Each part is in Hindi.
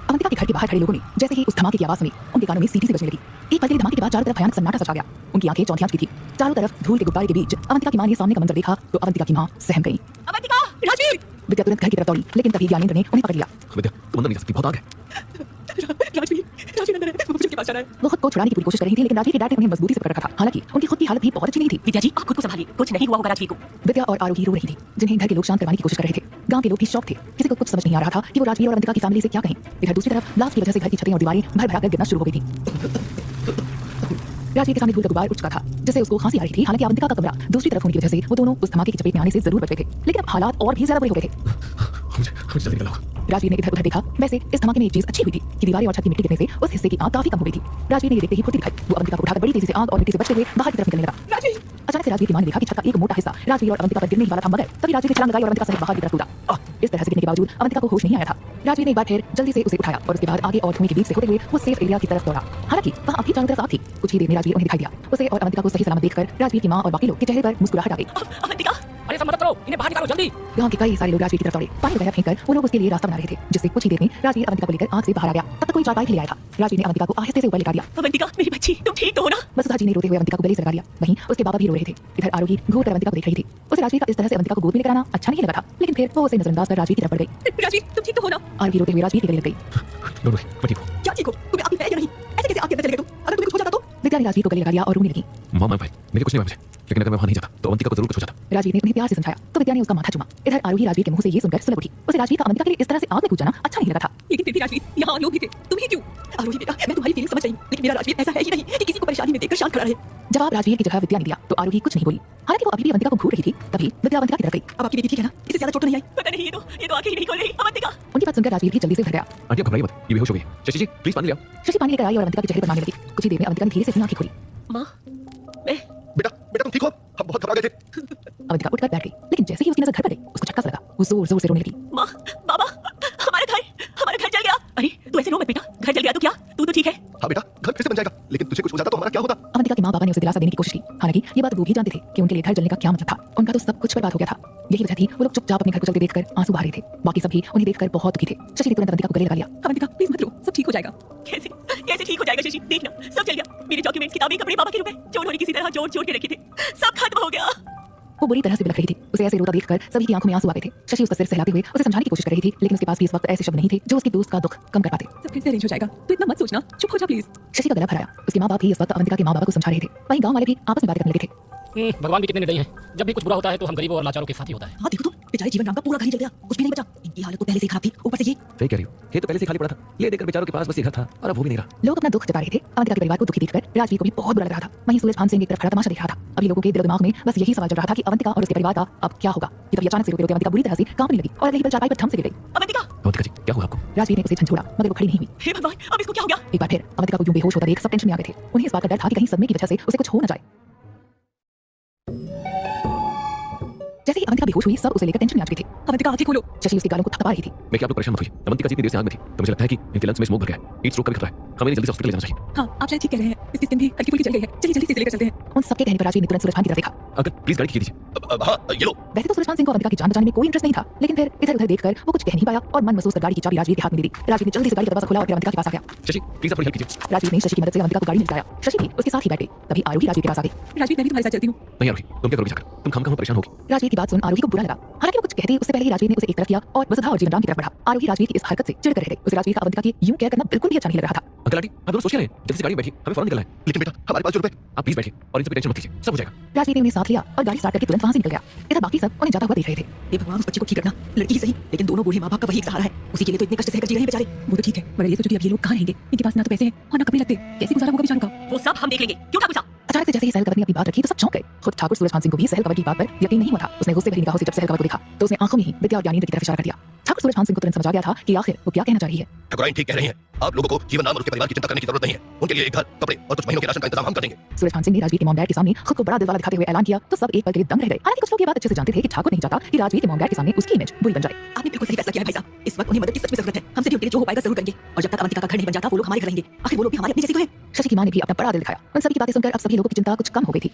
अवंतिका के घर के बाहर खड़े लोगों ने जैसे ही उस धमाके की आवाज सुनी, उनके कानों में सीटी सी बजने लगी। एक पल के लिए धमाके के बाद चारों तरफ भयानक सन्नाटा सा छा गया। उनकी आंखें चौंधियां चुकी थी। चारों तरफ धूल के गुब्बारे के बीच अवंतिका की मां ने सामने का मंजर देखा तो अवंतिका की मां सहम गई। अवंतिका, राजवीर! विद्या तुरंत घर की तरफ दौड़ी, लेकिन तभी ज्ञानेंद्र ने उन्हें पकड़ लिया। विद्या, तुम अंदर नहीं जा सकती, बहुत आग है। राजवीर अंदर है, वो मुझे पास जाना है। वो खुद को छुड़ाने की पूरी कोशिश कर रही थी, लेकिन राजवीर के डैड ने उन्हें मजबूती से पकड़ रखा था। हालांकि उनकी खुद की हालत भी बहुत अच्छी नहीं थी। विद्या जी, आप खुद को संभालिए, कुछ नहीं हुआ होगा राजवीर को। विद्या और आरोही रो रही थी, जिन्हें घर के लोग शांत करवाने की कोशिश कर रहे थे। गांव के लोग भी शॉक थे, किसी को कुछ समझ नहीं आ रहा था कि वो राजवीर और अवंतिका की फैमिली से क्या कहें। इधर दूसरी तरफ ब्लास्ट की वजह से घर की छतें और दीवारें भर भरा कर गिरना शुरू हो गई थी। राजवीर के सामने धूल का गुब्बार उठ चुका था, जिससे उसको खांसी आ रही थी। हालांकि अवंतिका का कमरा दूसरी तरफ होने की वजह से वो दोनों उस धमाके की चपेट में आने से जरूर बच गए थे, लेकिन अब हालात और भी ज्यादा बुरे हो गए थे। मुझे जल्दी निकलना होगा। राजवीर ने इधर उधर देखा। वैसे इस धमाके में एक चीज अच्छी हुई थी कि दीवारें और छत की मिट्टी गिरने से उस हिस्से की आग काफी कम हो गई थी। राजवीर ने ये देखते ही फुर्ती दिखाई। वो अवंतिका को उठाकर बड़ी तेजी से आग और मिट्टी से बचते हुए बाहर की तरफ निकलने लगा। राजवीर! अचानक से राजवीर की मां ने देखा कि छत का एक मोटा हिस्सा राजवीर और अवंतिका पर गिरने ही वाला था, मगर तभी राजवीर ने छलांग लगाई और अवंतिका सहित बाहर की तरफ कूदा। इस तरह से गिरने के बावजूद अवंतिका को होश नहीं आया था। राजवीर ने एक बार फिर जल्दी से उसे उठाया और उसके बाद आगे और धुएं के बीच से होते हुए वो सेफ एरिया की तरफ दौड़ा। हालांकि वहां अभी चारों तरफ आग थी। कुछ ही देर में राजवीर उन्हें दिखाई दिया। उसे और अवंतिका को सही सलामत देखकर राजवीर की मां और बाकी लोग के चेहरे पर मुस्कुराहट आ गई। अवंतिका, अरे सब मदद करो, इन्हें बाहर निकालो जल्दी। गांव के कई सारे लोग राजवीर की तरफ दौड़े। पानी वगैरह फेंककर वो लोग उसके लिए रास्ता बना रहे थे, जिससे कुछ ही देर में राजवीर अवंतिका को लेकर आग से बाहर आ गया। तब तक कोई चारपाई ले आया था। राजवीर ने अवंतिका को आहिस्ते से ऊपर लेटा दिया। अवंतिका, मेरी बच्ची, तुम ठीक तो हो ना? वसुधा जी ने रोते हुए अवंतिका को गले से लगा लिया। वहीं उसके बाबा भी रो रहे थे। इधर आरोही घूर कर अवंतिका को देख रही थी। उसे राजवीर का इस तरह से अवंतिका को गोद में लेकर आना अच्छा नहीं लगा था, लेकिन फिर वो उसे नजरअंदाज कर राजवीर की तरफ बढ़ गई। राजवीर, तुम ठीक तो हो ना? आरोही रोते हुए राजवीर के गले लग गई। मैं ठीक हूँ। क्या ठीक हो? तुम्हें आग है या नहीं? ऐसे कैसे आग के अंदर चले गए तुम? अगर तुम्हें कुछ हो जाता तो? विद्या ने राजवीर को गले लगा लिया और रोने लगी। मां भाई, मेरे कुछ नहीं हुआ मुझे, लेकिन अगर मैं वहां नहीं जाता तो अवंतिका को जरूर कुछ हो जाता। राजवीर ने उन्हें प्यार से समझाया तो विद्या ने उसका माथा चूमा। इधर आरोही राजवीर के मुंह से ये सुनकर सुलग उठी। उसे राजवीर का अवंतिका के लिए इस तरह से आग में कूद जाना अच्छा नहीं लगा था। लेकिन फिर भी राजवीर, यहाँ लोग भी थे, तुम ही क्यों? आरोही बेटा, मैं तुम्हारी फीलिंग समझ रही हूँ, लेकिन मेरा राजवीर ऐसा है ही नहीं कि किसी को परेशानी में देखकर शांत खड़ा रहे। जवाब राजवीर की जगह विद्या ने दिया तो आरोही कुछ नहीं बोली। हालांकि वो अभी भी अवंतिका को घूर रही थी। तभी विद्या अवंतिका की तरफ गई। अब आपकी बेटी ठीक है ना? इससे ज्यादा चोट तो नहीं आई? पता नहीं, ये तो आंखें ही नहीं खोल रही। अवंतिका! उनकी बात सुनकर राजवीर भी जल्दी से उठ गया। आंटी आप घबराइए मत, ये बेहोश हो गई है। शशि जी प्लीज पानी ले आओ। शशि पानी लेकर आई और अवंतिका के चेहरे पर मारने लगी। कुछ ही देर में अवंतिका ने धीरे से अपनी आंखें खोली। माँ, मैं बेटा तुम ठीक हो? हम बहुत घबरा गए थे। अवंतिका उठकर बैठ गई, लेकिन जैसे ही उसकी नजर घर पर गई उसको झटका सा लगा। वो जोर जोर से रोने लगी। माँ, बाबा, हमारा घर जल गया। अरे तू ऐसे रो मत बेटा, घर जल गया तो क्या? तू तो ठीक है? हाँ बेटा, घर फिर से बन जाएगा, लेकिन तुझे कुछ हो जाता तो हमारा क्या होता? अवंतिका के माँ बाबा ने उसे दिलासा देने की कोशिश की। हालांकि ये बात वो भी जानते थे कि उनके लिए घर जलने का क्या मतलब था। उनका तो सब कुछ बर्बाद हो गया था। यही वजह थी वो लोग चुपचाप अपने घर को जलते देखकर आंसू बहा रहे थे। बाकी सभी उन्हें देखकर बहुत दुखी थे। शशि ने तुरंत अवंतिका को गले लगा लिया। अवंतिका प्लीज मत रो, सब ठीक हो जाएगा। कैसे ठीक हो जाएगा शशि? देखना, सब जल गया। मेरे डॉक्यूमेंट्स, किताबें, कपड़े बाबा के रुपए जो उन्होंने किसी तरह जोड़ के रखे थे, सब खत्म हो गया। वो बुरी तरह से बिलख रही थी। उसे ऐसे रोता देखकर सभी की आंखों में आंसू आ गए थे। शशि उसका सिर सहलाते हुए उसे समझाने की कोशिश कर रही थी, लेकिन उसके पास भी इस वक्त ऐसे शब्द नहीं थे जो उसके दोस्त का दुख कम कर पाते। सब फिर से अरेंज हो जाएगा, तू इतना मत सोचना, चुप हो जा प्लीज। शशि का गला भराया। उसके माँ बाप भी इस वक्त अवंतिका के माँ बाबा को समझा रहे थे। वहीं गांव वाले भी आपस में बातें करने लगे थे। भगवान भी कितने निर्दयी हैं। जब भी कुछ बुरा होता है तो हम गरीबों और लाचारों के साथ ही होता है। हाँ देखो तो, बेचारे जीवन राम का पूरा घर ही जल गया, कुछ भी नहीं बचा। इनकी हालत तो पहले से ही खराब थी, ऊपर से ये। सही कह रही हो, ये तो पहले से खाली पड़ा था। ले देकर बेचारों के पास बस ये घर था और अब वो भी नहीं रहा। लोग अपना दुख जता रहे थे। अवंतिका के परिवार को दुखी देखकर राजवीर को भी बहुत बुरा लग रहा था। वहीं सूरज भान सिंह एक तरफ खड़ा तमाशा देख रहा था। अभी लोगों के दिल दिमाग में बस यही सवाल चल रहा था कि अवंतिका और उसके परिवार का अब क्या होगा। कि तभी अचानक से रोते अवंतिका बुरी तरह से कांपने लगी और अगले ही पल चारपाई पर थम से गिर गई। अवंतिका जी क्या हुआ आपको? राजवीर ने उसे झंझोड़ा, मगर वो खड़ी नहीं हुई। हे भगवान, अब इसको क्या हो गया? एक बार फिर अवंतिका को यूं बेहोश होता देख सब टेंशन में आ गए थे। उन्हें इस बात का डर था कि कहीं सदमे की वजह से उसे कुछ हो न जाए। जैसे ही अवंतिका बेहोश हुई सब उसे लेकर टेंशन में आ चुके थे। अवंतिका आंखें खोलो। शशि उसके गालों को थपथपा रही थी। मैं क्या आप लोग परेशान मत होइए। अवंतिका जी इतनी देर से आग में थी तो मुझे लगता है कि इनके लंग्स में स्मोक भर गया है। हीट स्ट्रोक का भी खतरा है। हमें जल्दी से हॉस्पिटल ले जाना चाहिए। हाँ आप शायद ठीक कह रहे हैं, इसकी स्किन भी हल्की फुल्की जल गई है। चलिए जल्दी से लेकर चलते हैं। उन सबके कहने पर राजवीर ने तुरंत सूरज भान की तरफ देखा। अगर प्लीज गाड़ी खींच दीजिए। हाँ ये लो। वैसे तो सूरज भान सिंह को अवंतिका की जान बचाने में कोई इंटरेस्ट नहीं था, लेकिन फिर इधर उधर देखकर वो कुछ कह नहीं पाया और मन महसूस कर गाड़ी की चाबी राजवीर के हाथ में दे दी। राजवीर ने जल्दी से गाड़ी का दरवाजा खोला और फिर अवंतिका के पास आ गया। शशि प्लीज अपनी हेल्प कीजिए। राजवीर ने शशि की मदद से अवंतिका को गाड़ी में बिठाया। शशि भी उसके साथ ही बैठ गई। तभी आरोही राजवीर के पास आ गई। राजवीर, मैं भी तुम्हारे साथ चलती हूँ। नहीं आरोही, तुम क्या करोगे जाकर? तुम खामखा परेशान होगी। राजवीर की बात सुन आरोही को बुरा लगा। हालांकि वो कुछ कहते उससे पहले ही राजवीर ने उसे एक तरफ किया और वसुधा और जीवनराम की तरफ बढ़ा। आरोही राजवीर की इस हरकत से चिढ़ कर रहे थे। उसे राजवीर का अवंतिका की यूं केयर करना बिल्कुल भी अच्छा नहीं लग रहा था। अंकल आंटी आप दोनों सोच क्या रहे हैं? जल्दी से गाड़ी में बैठिए, हमें फौरन निकलना है। लेकिन बेटा हमारे पास जो रुपए। आप प्लीज बैठिए और इनसे टेंशन मत लीजिए, सब हो जाएगा। राजवीर ने उन्हें साथ लिया और गाड़ी स्टार्ट करके तुरंत वहां से निकल गया। इधर बाकी सब उन्हें जाता हुआ देख रहे थे। हे भगवान, उस बच्चे को ठीक रखना। लड़की ही सही, लेकिन दोनों बूढ़े माँ बाप का वही एक सहारा है। उसी के लिए तो इतने कष्ट सहकर जी रहे हैं बेचारे। वो तो ठीक है, मगर ये सोचो कि अब ये लोग कहाँ रहेंगे? इनके पास ना तो पैसे हैं और ना कपड़े लगते। कैसे गुजारा होगा बेचारों का? वो सब हम देख लेंगे। क्यों ठाकुर साहब? अचानक से जैसे ही सहल कंवर ने अपनी बात रखी तो सब चौंक गए। खुद ठाकुर सूरज भान सिंह को भी सहल कंवर की बात पर यकीन नहीं हुआ था। उसने गुस्से भरी निगाहों से जब सहल कंवर को देखा तो उसने आंखों में ही विद्या और ज्ञानेंद्र की तरफ इशारा कर दिया। ठाकुर सूरज भान सिंह को तुरंत समझ आ गया था कि आखिर वो क्या कहना चाह रही है। ठाकुराइन ठीक कह रही हैं। आप लोगों को जीवन नाम और उसके परिवार की चिंता करने की जरूरत नहीं है। उनके लिए एक घर, कपड़े और कुछ महीनों के राशन का इंतजाम हम कर देंगे। सूरज भान सिंह ने राजवीर के मॉम डैड के सामने खुद को बड़ा दिल वाला दिखाते हुए ऐलान किया तो सब एक पल के लिए दंग रह गए। हालांकि कुछ लोग ये बात अच्छे से जानते थे कि ठाकुर नहीं चाहता कि राजवीर के मॉम डैड के सामने उसकी इमेज बुरी बन जाए। आपने बिल्कुल सही फैसला किया है भाई साहब। इस वक्त उन्हें मदद की सच में जरूरत है। हमसे भी उनके लिए जो हो पाएगा जरूर करेंगे। और जब तक अवंतिका का घर नहीं बन जाता वो लोग हमारे घर रहेंगे। आखिर वो लोग भी हमारे अपने जैसे तो हैं। शशि की मां ने भी अपना बड़ा दिल दिखाया। उन सभी की बातें सुनकर अब सभी लोगों की चिंता कुछ कम हो गई थी।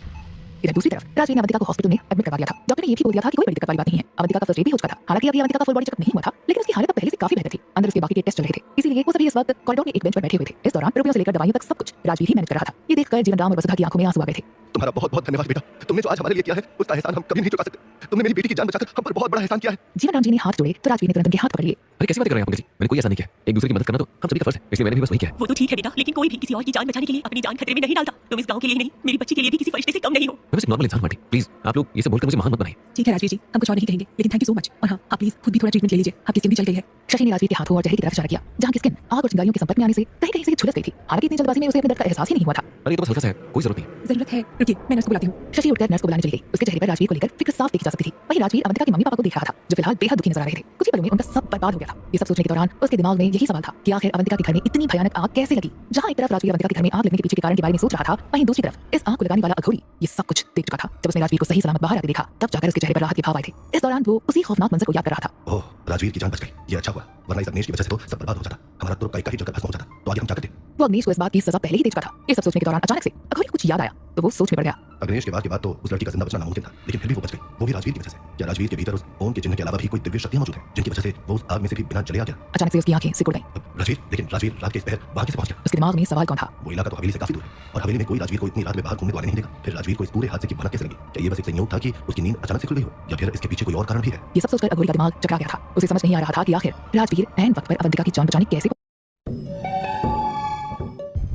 इधर दूसरी तरफ राजवीर ने अवंतिका को हॉस्पिटल में एडमिट करवा दिया था। डॉक्टर ने ये भी बोल दिया था कि कोई बड़ी दिक्कत वाली बात नहीं है। अवंतिका का फर्स्ट एड भी हो चुका था। हालांकि अभी अवंतिका का फुल बॉडी चेकअप नहीं हुआ था, लेकिन उसकी हालत पहले से काफी बेहतर थी। अंदर उसके बाकी के टेस्ट चल रहे थे, इसीलिए वो सभी इस वक्त कॉरिडोर में एक बेंच पर बैठे हुए थे। इस दौरान रुपयों से लेकर दवाइयों तक सब कुछ राजवीर ही मैनेज कर रहा था। ये देखकर जीवन राम और वसुधा की आंखों में आंसू आ गए थे। तुम्हारा बहुत बहुत धन्यवाद बेटा। तुमने जो आज हमारे लिए किया है उसका एहसान हम कभी नहीं चुका सकते। तुमने मेरी बेटी की जान बचाकर हम पर बहुत बड़ा एहसान किया है। जीवन राम जी ने हाथ जोड़े तो राजवीर ने तुरंत उनके हाथ पकड़ लिए। अरे कैसी बातें कर रहे हैं आप अंकल जी? मैंने कोई ऐसा नहीं किया। एक दूसरे की मदद करना तो हम सभी का फर्ज है, इसलिए मैंने भी बस वही किया है। वो तो ठीक है बेटा, लेकिन कोई भी किसी और की जान बचाने के लिए अपनी जान खतरे में नहीं डालता। तुम इस गांव के लिए नहीं, मेरी बच्ची के लिए भी किसी फरिश्ते से कम नहीं हो। मैं बस एक नॉर्मल इंसान हूं आंटी। प्लीज आप लोग ये सब बोलकर मुझे महान मत बनाइए। ठीक है राजवीर जी, हम कुछ और नहीं कहेंगे, लेकिन थैंक यू सो मच। और हाँ, आप प्लीज खुद भी थोड़ा ट्रीटमेंट ले लीजिए, आपकी स्किन भी चल गई है। शशि ने राजवीर के हाथों और चेहरे की तरफ इशारा किया, जहां की स्किन आग और चिंगारियों के संपर्क में आने से कहीं कहीं से झुलस गई थी। हालांकि इतनी जल्दबाजी में उसे अपने दर्द का एहसास ही नहीं हुआ था। अरे ये तो बस हल्का सा है, कोई जरूरत नहीं। जरूरत है, रुकिए मैं नर्स को बुलाती हूँ। शशि उठकर नर्स को बुलाने चली गई। उसके चेहरे पर राजवीर को लेकर फिक्र साफ देखी जा सकती थी। वहीं राजवीर अवंतिका के मम्मी पापा को देख रहा था, जो फिलहाल बेहद दुखी नजर आ रहे थे। कुछ ही पलों में उनका सब बर्बाद हो गया था। ये सब सोचने के दौरान उसके दिमाग में यही सवाल था कि आखिर अवंतिका के घर में इतनी भयानक आग कैसे लगी। जहां एक तरफ राजवीर अवंतिका के घर में आग लगने के पीछे के कारण के बारे में सोच रहा था, वहीं दूसरी तरफ इस आग को लगाने वाला अघोरी ये सब कुछ देख चुका था। जब उसने राजवीर को सही सलामत बाहर आते देखा, तब जाकर उसके चेहरे पर राहत के भाव आए थे। इस दौरान वो उसी खौफनाक मंजर को याद कर रहा था। ओह, राजवीर की जान बच गई, ये अच्छा हुआ, वरना इस अग्नेश की वजह से तो सब बर्बाद हो जाता। हमारा तुर्क का एक ही जलकर भस्म हो जाता। तो आगे हम क्या करते? वो अग्नेश को इस बात की सजा पहले ही दे चुका था। ये सब सोचने के दौरान अचानक से अघोरी को कुछ याद आया, तो वो सोच में पड़ गया। अग्नेश के बाद तो उस लड़की का जिंदा बचना नामुमकिन था, लेकिन फिर भी वो बच गई, वो भी राजवीर की वजह से। क्या राजवीर के भीतर उस ओम के चिन्ह के अलावा भी कोई दिव्य शक्तियां मौजूद हैं, जिनकी वजह से वो उस आग में से भी बिना जले आ गया? अचानक से उसकी आंखें सिकुड़ गईं। राजवीर, लेकिन राजवीर रात के इस पहर वहां कैसे पहुंच गया? उसके दिमाग में सवाल कौन था? वो इलाका तो हवेली से काफी दूर है, और हवेली में कोई राजवीर को इतनी रात में बाहर घूमने को आने नहीं देगा। फिर राजवीर को इस पूरे हादसे की भनक कैसे लगी? क्या ये बस एक संयोग था कि उसकी नींद अचानक से खुल गई हो, या फिर इसके पीछे कोई और कारण भी है? ये सब सोचकर अघोरी का दिमाग चकरा गया था। उसे समझ नहीं आ रहा था कि आखिर राजवीर ऐन वक्त पर अवंतिका की जान बचाने कैसे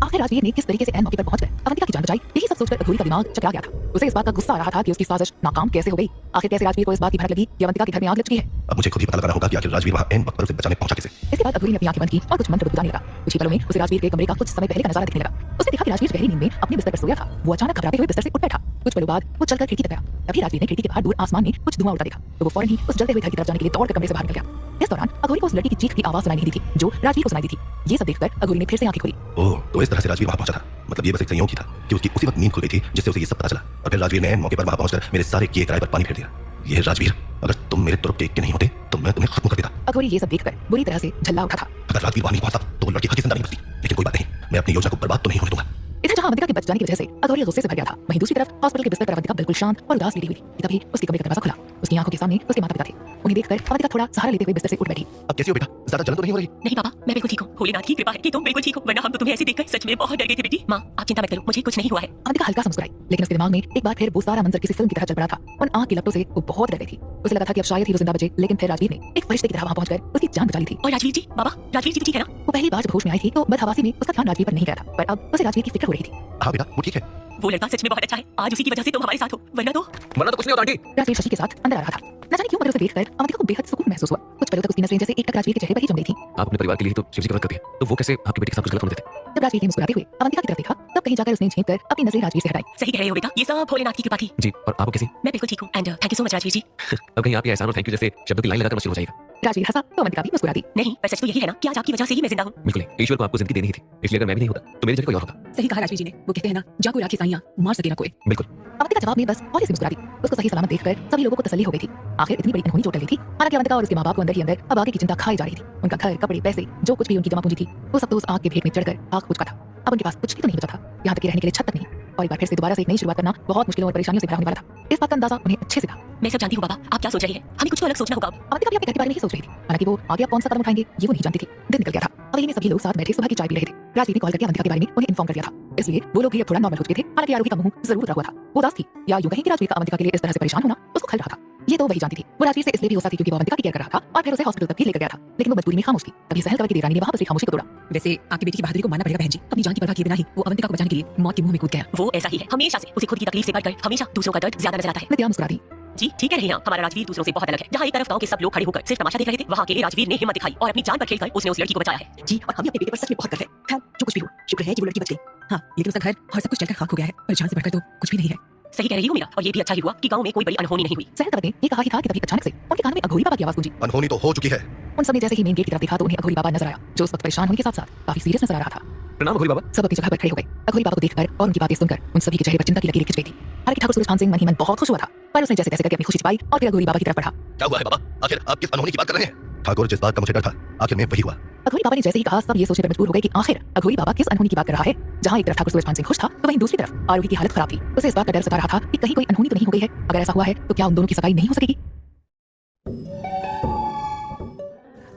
आखिर राजवीर ने किस तरीके से ऐन मौके पर पहुंचकर अवंतिका की जान बचाई। यही सब सोचकर अघोरी का दिमाग चकरा गया था। उसे इस बात का गुस्सा आ रहा था कि उसकी साजिश नाकाम कैसे हो गई। आखिर कैसे राजवीर को इस बात की भनक लगी कि अवंतिका के घर में आग लग चुकी है। अब मुझे खुद ही पता लगाना होगा कि आखिर राजवीर वहां ऐन वक्त पर उसे बचाने पहुंचा कैसे। इसके बाद अघोरी ने अपनी आंखें बंद की और कुछ मंत्र बुदबुदाने लगा। कुछ ही पलों में उसे राजवीर के कमरे का कुछ समय पहले का नजारा दिखने लगा। उसने देखा कि राजवीर गहरी नींद में अपने बिस्तर पर सोया था। वो अचानक घबराते हुए बिस्तर से उठ बैठा। कुछ पलों बाद वो चलकर खिड़की तक गया। तभी राजवीर ने खिड़की के बाहर दूर आसमान में कुछ धुआं उड़ता देखा, तो वो फौरन ही उस जलते हुए घर की तरफ जाने के लिए दौड़कर कमरे से बाहर निकल गया। इस दौरान अघोरी को उस लड़की की चीख की आवाज सुनाई नहीं दी थी, जो राजवीर को सुनाई दी थी। ये सब देखकर अघोरी ने फिर से आंखें खोली। ओह, तो इस तरह से राजवीर वहां पहुंचा था। मतलब ये बस एक संयोग ही था कि उसकी उसी वक्त नींद खुल गई थी, जिससे उसे ये सब पता चला। और फिर राजवीर ने ऐन मौके पर वहां पहुंचकर मेरे सारे किए किराए पर पानी फेर दिया। ये राजवीर, अगर तुम मेरे तुर्क के एक के नहीं होते तो मैं तुम्हें खत्म कर देता। अघोरी ये सब देखकर बुरी तरह से झल्ला उठा था। अगर राजवीर वहां नहीं पहुंचता तो वो लड़की हकीकत जिंदा नहीं बचती, लेकिन कोई बात नहीं, मैं अपनी योजना को बर्बाद तो नहीं होने दूंगा। इधर जहां अवंतिका के बच जाने की वजह से अघोरी गुस्से से भर गया था, वहीं दूसरी तरफ हॉस्पिटल के बिस्तर पर अवंतिका बिल्कुल शांत और उदास लेटी हुई थी। तभी उसके कमरे का दरवाजा खुला। उसकी आंखों के सामने उसके माता पिता थे। उन्हें देखकर अवंतिका थोड़ा सहारा लेते हुए बिस्तर से उठ बैठी। अब कैसी हो बेटा? ज्यादा जलन तो नहीं हो रही? नहीं पापा, मैं बिल्कुल ठीक हूँ। भोलेनाथ की कृपा है कि तुम बिल्कुल ठीक हो, वरना हम तो तुम्हें ऐसे देखकर सच में बहुत डर गए थे बेटी। माँ, आप चिंता मत करो, मुझे कुछ नहीं हुआ है। अवंतिका हल्का सा मुस्कुराई, लेकिन उसके दिमाग में एक बार फिर वो सारा मंजर किसी फिल्म की तरह चल पड़ा था। उन आग की लपटों से वो बहुत डर गई थी। उसे लगा था कि अब शायद ही वो जिंदा बचे, लेकिन फिर राजवीर ने एक फरिश्ते की तरह वहां पहुंचकर उसकी जान बचा ली थी। और राजवीर जी, बाबा, राजवीर जी तो ठीक है ना? वो पहली बार जब होश में आई थी तो बदहवासी में उसका ध्यान राजवीर पर नहीं गया था, पर अब उसे राजवीर की फिक्र हो रही थी। हाँ बेटा, वो ठीक है। वो लड़का सच में बहुत अच्छा है। आज उसी की वजह से तुम हमारे साथ हो, वरना तो कुछ नहीं होता आंटी। राजवीर शशि के साथ अंदर आ रहा था। न जाने क्यों मगर उसे देखकर अवंतिका को बेहद सुकून महसूस हुआ। कुछ पलों तक उसकी नजरें जैसे एक टक राजवीर के चेहरे पर ही जम गई थी। आप अपने परिवार के लिए तो शिव जी की मदद करती है, तो वो कैसे आपकी बेटी के साथ कुछ गलत होने देते? जब राजवीर ने मुस्कुराते हुए अवंतिका की तरफ देखा, तब कहीं जाकर उसने झेंप कर अपनी नजरें राजवीर से हटाई। सही कह रहे हो बेटा, ये सब भोलेनाथ की कृपा थी। जी, और आप कैसी? मैं बिल्कुल ठीक हूँ, and thank you so much Rajveer ji. अब कहीं आप ये एहसान और थैंक यू जैसे शब्दों की लाइन लगाकर मुश्किल हो जाएगा। राजवीर हंसा तो अवंतिका भी मुस्कुरा दी। नहीं, पर सच तो यही है ना कि आज आपकी वजह से ही मैं जिंदा हूँ। बिल्कुल नहीं, ईश्वर को आपको जिंदगी देनी ही थी, इसलिए अगर मैं भी नहीं होता तो मेरी जगह कोई और होता। सही कहा राजवीर जी ने। वो कहते हैं ना, जाको राखी साइयां मार सके ना कोई। बिल्कुल। अवंतिका जवाब में बस और से मुस्कुरा दी। उसको सही सलामत देखकर सभी लोगों को तसल्ली हो गई थी। आखिर इतनी बड़ी अनहोनी चोट लगी थी। हालांकि अवंतिका और उसके माँ बाप को अंदर ही अंदर अब आगे की चिंता खाई जा रही थी। उनका घर, कपड़े, पैसे, जो कुछ भी उनकी जमा पूंजी थी, वो सब तो उस आग के भेंट में चढ़कर आग बुझ चुका था। अब उनके पास कुछ भी तो नहीं बचा था, यहाँ तक कि रहने के लिए छत तक नहीं। और एक बार फिर से दोबारा से एक नई शुरुआत करना बहुत मुश्किलों और परेशानियों से भरा होने वाला था। इस बात का अंदाजा उन्हें अच्छे से था। मैं सब जानती हूँ बाबा, आप क्या सोच रही हैं? हमें कुछ तो अलग सोचना होगा। अवंतिका भी अपने घर के बारे में ही सोच रही थी। हालांकि वो आगे अब कौन सा कदम उठाएंगे ये वो नहीं जानती थी। दिन निकल गया था। हवेली में सभी लोग साथ बैठे सुबह की चाय पी रहे थे। राजवीर ने कॉल करके अवंतिका के बारे में उन्हें इन्फॉर्म कर दिया था, इसलिए वो लोग भी अब थोड़ा नॉर्मल हो चुके थे। हालांकि आरोही का मुंह जरूर उतरा हुआ था। वो उदास थी, या यूं कहीं कि राजवीर का अवंतिका के लिए इस तरह से परेशान होना उसको खल रहा था। ये तो वही जानती थी। वो राजवीर से इसलिए भी गुस्सा थी क्योंकि वो अवंतिका की केयर कर रहा था और फिर उसे हॉस्पिटल तक भी लेकर गया था, लेकिन वो मजबूरी में खामोश थी। तभी सहल कवर की देवरानी ने वहां पर खामोशी को तोड़ा। वैसे आपकी बेटी की बहादुरी को मानना पड़ेगा बहन जी। अपनी जान की परवाह किए बिना ही वो अवंतिका को बचाने के लिए मौत के मुंह में कूद गया। वो ऐसा ही है, हमेशा से उसे खुद की तकलीफ से बढ़कर हमेशा दूसरों का दर्द ज्यादा नजर आता है। नित्या मुस्कुरा दी। जी ठीक है रही, हमारा राजवीर दूसरों से बहुत अलग है। जहाँ एक तरफ गांव के सब लोग खड़े होकर सिर्फ तमाशा देख रहे थे, वहाँ अकेले राजवीर ने हिम्मत दिखाई और अपनी जान पर खेलकर उसने उस लड़की को बचाया है। जी, और हमें अपने बेटे पर सच में बहुत गर्व है। खैर जो कुछ भी हो, शुक्र है कि वो लड़की बच गई। हाँ, लेकिन उसका घर और सब कुछ जलकर खाक हो गया है, पर जान से बढ़कर तो कुछ भी नहीं है। सही कह रही हूँ मीरा, और ये भी अच्छा ही हुआ कि गांव में कोई बड़ी अनहोनी नहीं हुई। सहल कवर ने ये कहा ही था कि तभी अचानक से उनके कान में अघोरी बाबा की आवाज गूंजी। अनहोनी तो हो चुकी है। उन सबने जैसे ही मेन गेट की तरफ देखा तो उन्हें अघोरी बाबा नजर आया, जो उस वक्त परेशान होने के साथ साथ काफी सीरियस नजर आ रहा था। प्रणाम अघोरी बाबा। सब अपनी जगह पर खड़े हो गए। अघोरी बाबा को देखकर और उनकी बातें सुनकर उन सभी के चेहरे पर चिंता की लकीरें खिंच गई थी। हालांकि ठाकुर सूरजभान सिंह मन ही मन बहुत खुश हुआ था, पर उसने जैसे तैसे करके अपनी खुशी छिपाई और फिर अघोरी बाबा की तरफ बढ़ा। क्या हुआ है बाबा? आखिर आप किस अनहोनी की बात कर रहे हैं? ठाकुर, जिस बात का मुझे डर था आखिर में वही हुआ। अघोरी बाबा ने जैसे ही कहा सब ये सोचने पर मजबूर हो गए कि आखिर अघोरी बाबा किस अनहोनी की बात कर रहा है। जहां एक तरफ ठाकुर सूरजभान सिंह खुश था तो वहीं दूसरी तरफ आरोही की हालत खराब थी। उसे इस बात का डर सता रहा था कि कहीं कोई अनहोनी तो नहीं हो गई है। अगर ऐसा हुआ है तो क्या उन दोनों की सगाई नहीं हो सकेगी।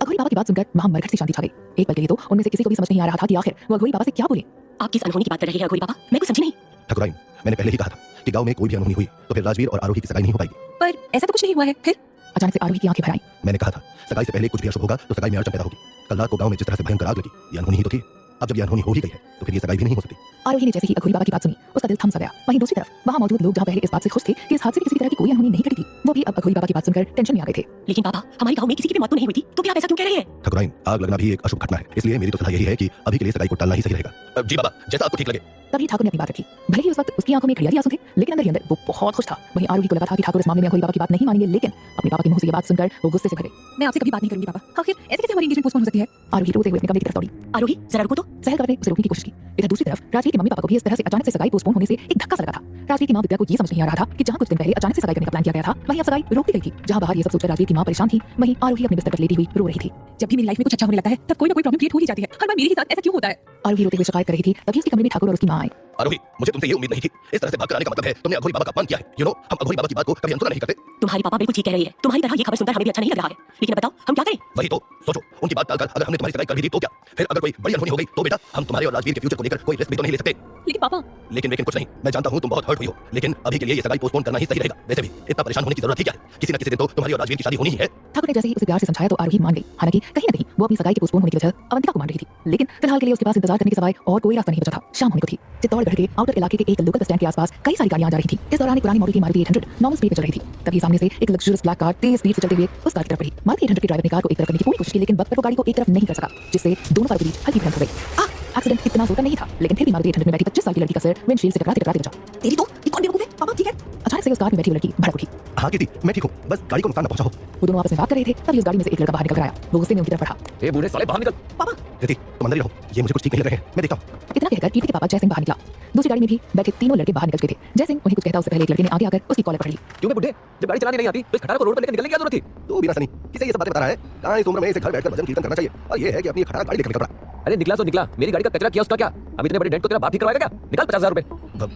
अघोरी बाबा की बात सुनकर वहां मरघट सी शांति छा गई। एक पल के लिए तो उनमें से किसी को भी समझ नहीं आ रहा था कि आखिर वो अघोरी बाबा से क्या बोले। आप किस अनहोनी की बात कर रहे हैं अघोरी बाबा? मैं कुछ समझी नहीं। ठाकुराइन, मैंने पहले ही कहा था कि गांव में कोई भी अनहोनी हुई तो फिर राजवीर और आरोही की सगाई नहीं हो पाएगी। पर ऐसा तो कुछ नहीं हुआ है। फिर अचानक से आरोही की आंखें भर आईं। मैंने कहा था सगाई से पहले कुछ भी अशुभ होगा तो सगाई में अड़चन पैदा होगी। कल रात को गांव में जिस तरह से भयंकर आग लगी, ये अनहोनी ही तो थी। अब जब ये अनहोनी हो ही गई है तो फिर ये सगाई भी नहीं हो सकती। आरोही ने जैसे ही अघोरी बाबा की बात सुनी उसका दिल थम सा गया। वहीं दूसरी तरफ वहां मौजूद लोग जहां पहले इस बात से खुश थे कि इस हादसे में किसी तरह की कोई अनहोनी नहीं घटी थी, वो भी अब अघोरी बाबा की बात सुनकर टेंशन में आ गए थे। लेकिन बाबा, हमारे गांव में किसी की भी मौत तो नहीं हुई थी, तो क्या आप ऐसा क्यों कह रहे हैं? ठाकुराइन, आग लगना भी एक अशुभ घटना है, इसलिए मेरी तो सलाह यही है कि अभी के लिए सगाई को टालना ही सही रहेगा। जी बाबा, जैसा आपको ठीक लगे। तभी ठाकुर ने अपनी बात रखी। भले ही उस वक्त उसकी आंखों में खड़ियाली आंसू थे, लेकिन अंदर ही अंदर वो बहुत खुश था। वहीं आरोही को लगा था कि ठाकुर इस मामले में अघोरी बाबा की बात नहीं मानेंगे, लेकिन अपने पापा के मुंह से ये बात सुनकर वो गुस्से से भरे। मैं आपसे कभी बात नहीं करूंगी पापा। आखिर ऐसे कैसे हमारी एंगेजमेंट पोस्टपोन हो सकती है? आरोही रोते हुए अपने कमरे की तरफ दौड़ी। आरोही, जरा रुको तो। सहल ने उसे रोकने की कोशिश की। इधर दूसरी तरफ राजवीर के मम्मी पापा को भी इस तरह से अचानक से सगाई पोस्टपोन होने से एक धक्का सा लगा था। राजवीर की मां विद्या को ये समझ नहीं आ रहा था कि जहां कुछ दिन पहले अचानक से सगाई करने का प्लान किया गया था, वहीं अब सगाई रोक दी गई थी। जहां बाहर ये सब सोचकर राजवीर की मां परेशान थी, वहीं आरोही अपने बिस्तर पर लेटी हुई रो रही थी। जब भी मेरी लाइफ में कुछ अच्छा होने लगता है तब कोई ना कोई प्रॉब्लम क्रिएट हो ही जाती है। हर बार मेरे ही साथ ऐसा क्यों होता है? आरोही रोते हुए शिकायत कर रही थी। तभी उसके कमरे में ठाकुर और उसकी मां आई। आरोही, मुझे तुमसे ये उम्मीद नहीं थी। इस तरह से भागकर आने का मतलब है तुमने अघोरी बाबा का अपमान किया है। यू नो, हम अघोरी बाबा की बात को कभी अनसुना नहीं करते। तुम्हारी पापा बिल्कुल ठीक कह रही है। तुम्हारी तरह ये खबर सुनकर हमें भी अच्छा नहीं लग रहा है। लेकिन बताओ हम क्या करें? वही तो सोचो, उनकी बात टालकर अगर हमने तुम्हारी सगाई कर भी दी तो क्या? फिर अगर कोई बड़ी अनहोनी हो गई तो बेटा हम तुम्हारे और राजवीर के फ्यूचर को लेकर कोई रिस्क भी तो नहीं ले सकते। लेकिन पापा, लेकिन कुछ नहीं। मैं जानता हूँ तुम बहुत हर्ट हुई हो, लेकिन अभी के लिए ये सगाई पोस्टपोन करना ही सही रहेगा। वैसे भी इतना परेशान होने की जरूरत ही क्या है? किसी न किसी दिन तो तुम्हारी और राजवीर की शादी होनी ही है। ठाकुर ने जैसे ही उसे प्यार से समझाया तो आरोही मान गई। हालांकि कहीं न कहीं वो अपनी सगाई के पोस्टपोन होने की वजह अवंतिका को मान रही थी, लेकिन फिलहाल के लिए उसके पास इंतजार करने के सिवाय और कोई रास्ता नहीं बचा था। शाम होने को थी। चित्तौड़गढ़ के आउटर इलाके के एक लोकल बस स्टैंड के आसपास कई सारी गाड़ियां आ जा रही थी। इस दौरान एक पुरानी मारुति मारुति 800 नॉर्मल स्पीड पर चल रही थी। तभी सामने से एक लग्जरियस ब्लैक कार तेज स्पीड से चलते हुए उस कार की तरफ बढ़ी। मारुति 800 के ड्राइवर ने कार को एक तरफ करने की पूरी कोशिश की, लेकिन वक्त पर वो गाड़ी को एक तरफ नहीं कर सका, जिससे दोनों कारों के बीच हल्की भिड़ंत हो गई। एक्सीडेंट इतना जोर का नहीं था, लेकिन फिर भी मारुति 800 में बैठी 25 साल की लड़की का सिर विंडशील्ड से टकराते बचा। तेरी तो ये कौन बेवकूफ है? पापा ठीक है? अचानक से उस कार में बैठी हुई लड़की भड़क उठी। हाँ कीर्ति, मैं ठीक हूँ, बस गाड़ी को नुकसान न पहुंचाओ। वो दोनों आपस में बात कर रहे थे, तभी उस गाड़ी में से एक लड़का बाहर निकल कर आया। वो गुस्से में उनकी तरफ बढ़ा। ए बूढ़े साले, बाहर निकल। पापा, कीर्ति, तुम अंदर ही रहो, ये मुझे कुछ ठीक नहीं लग रहे हैं, मैं देखता हूँ। इतना कहकर कीर्ति के पापा जय सिंह बाहर निकला। दूसरी गाड़ी में भी बैठे तीनों लड़के बाहर निकल चुके थे। जय सिंह उन्हें कुछ कहता उससे पहले एक लड़के ने आगे आकर उसकी कॉलर पकड़ ली। क्यों बे बूढ़े, जब गाड़ी चलानी नहीं आती तो इस खटारा को रोड पर लेकर निकलने की क्या जरूरत थी? तो बिना सनी किसे ये सब बातें बता रहा है? कहाँ इस उम्र में इसे घर बैठकर भजन कीर्तन करना चाहिए, और ये है कि अपनी खटारा गाड़ी लेकर निकल पड़ा। अरे निकला तो निकला, मेरी गाड़ी का कचरा किया उसका क्या? अब इतने बड़े डेंट को तेरा बाप ठीक करवाएगा क्या? निकाल 50,000 रुपए।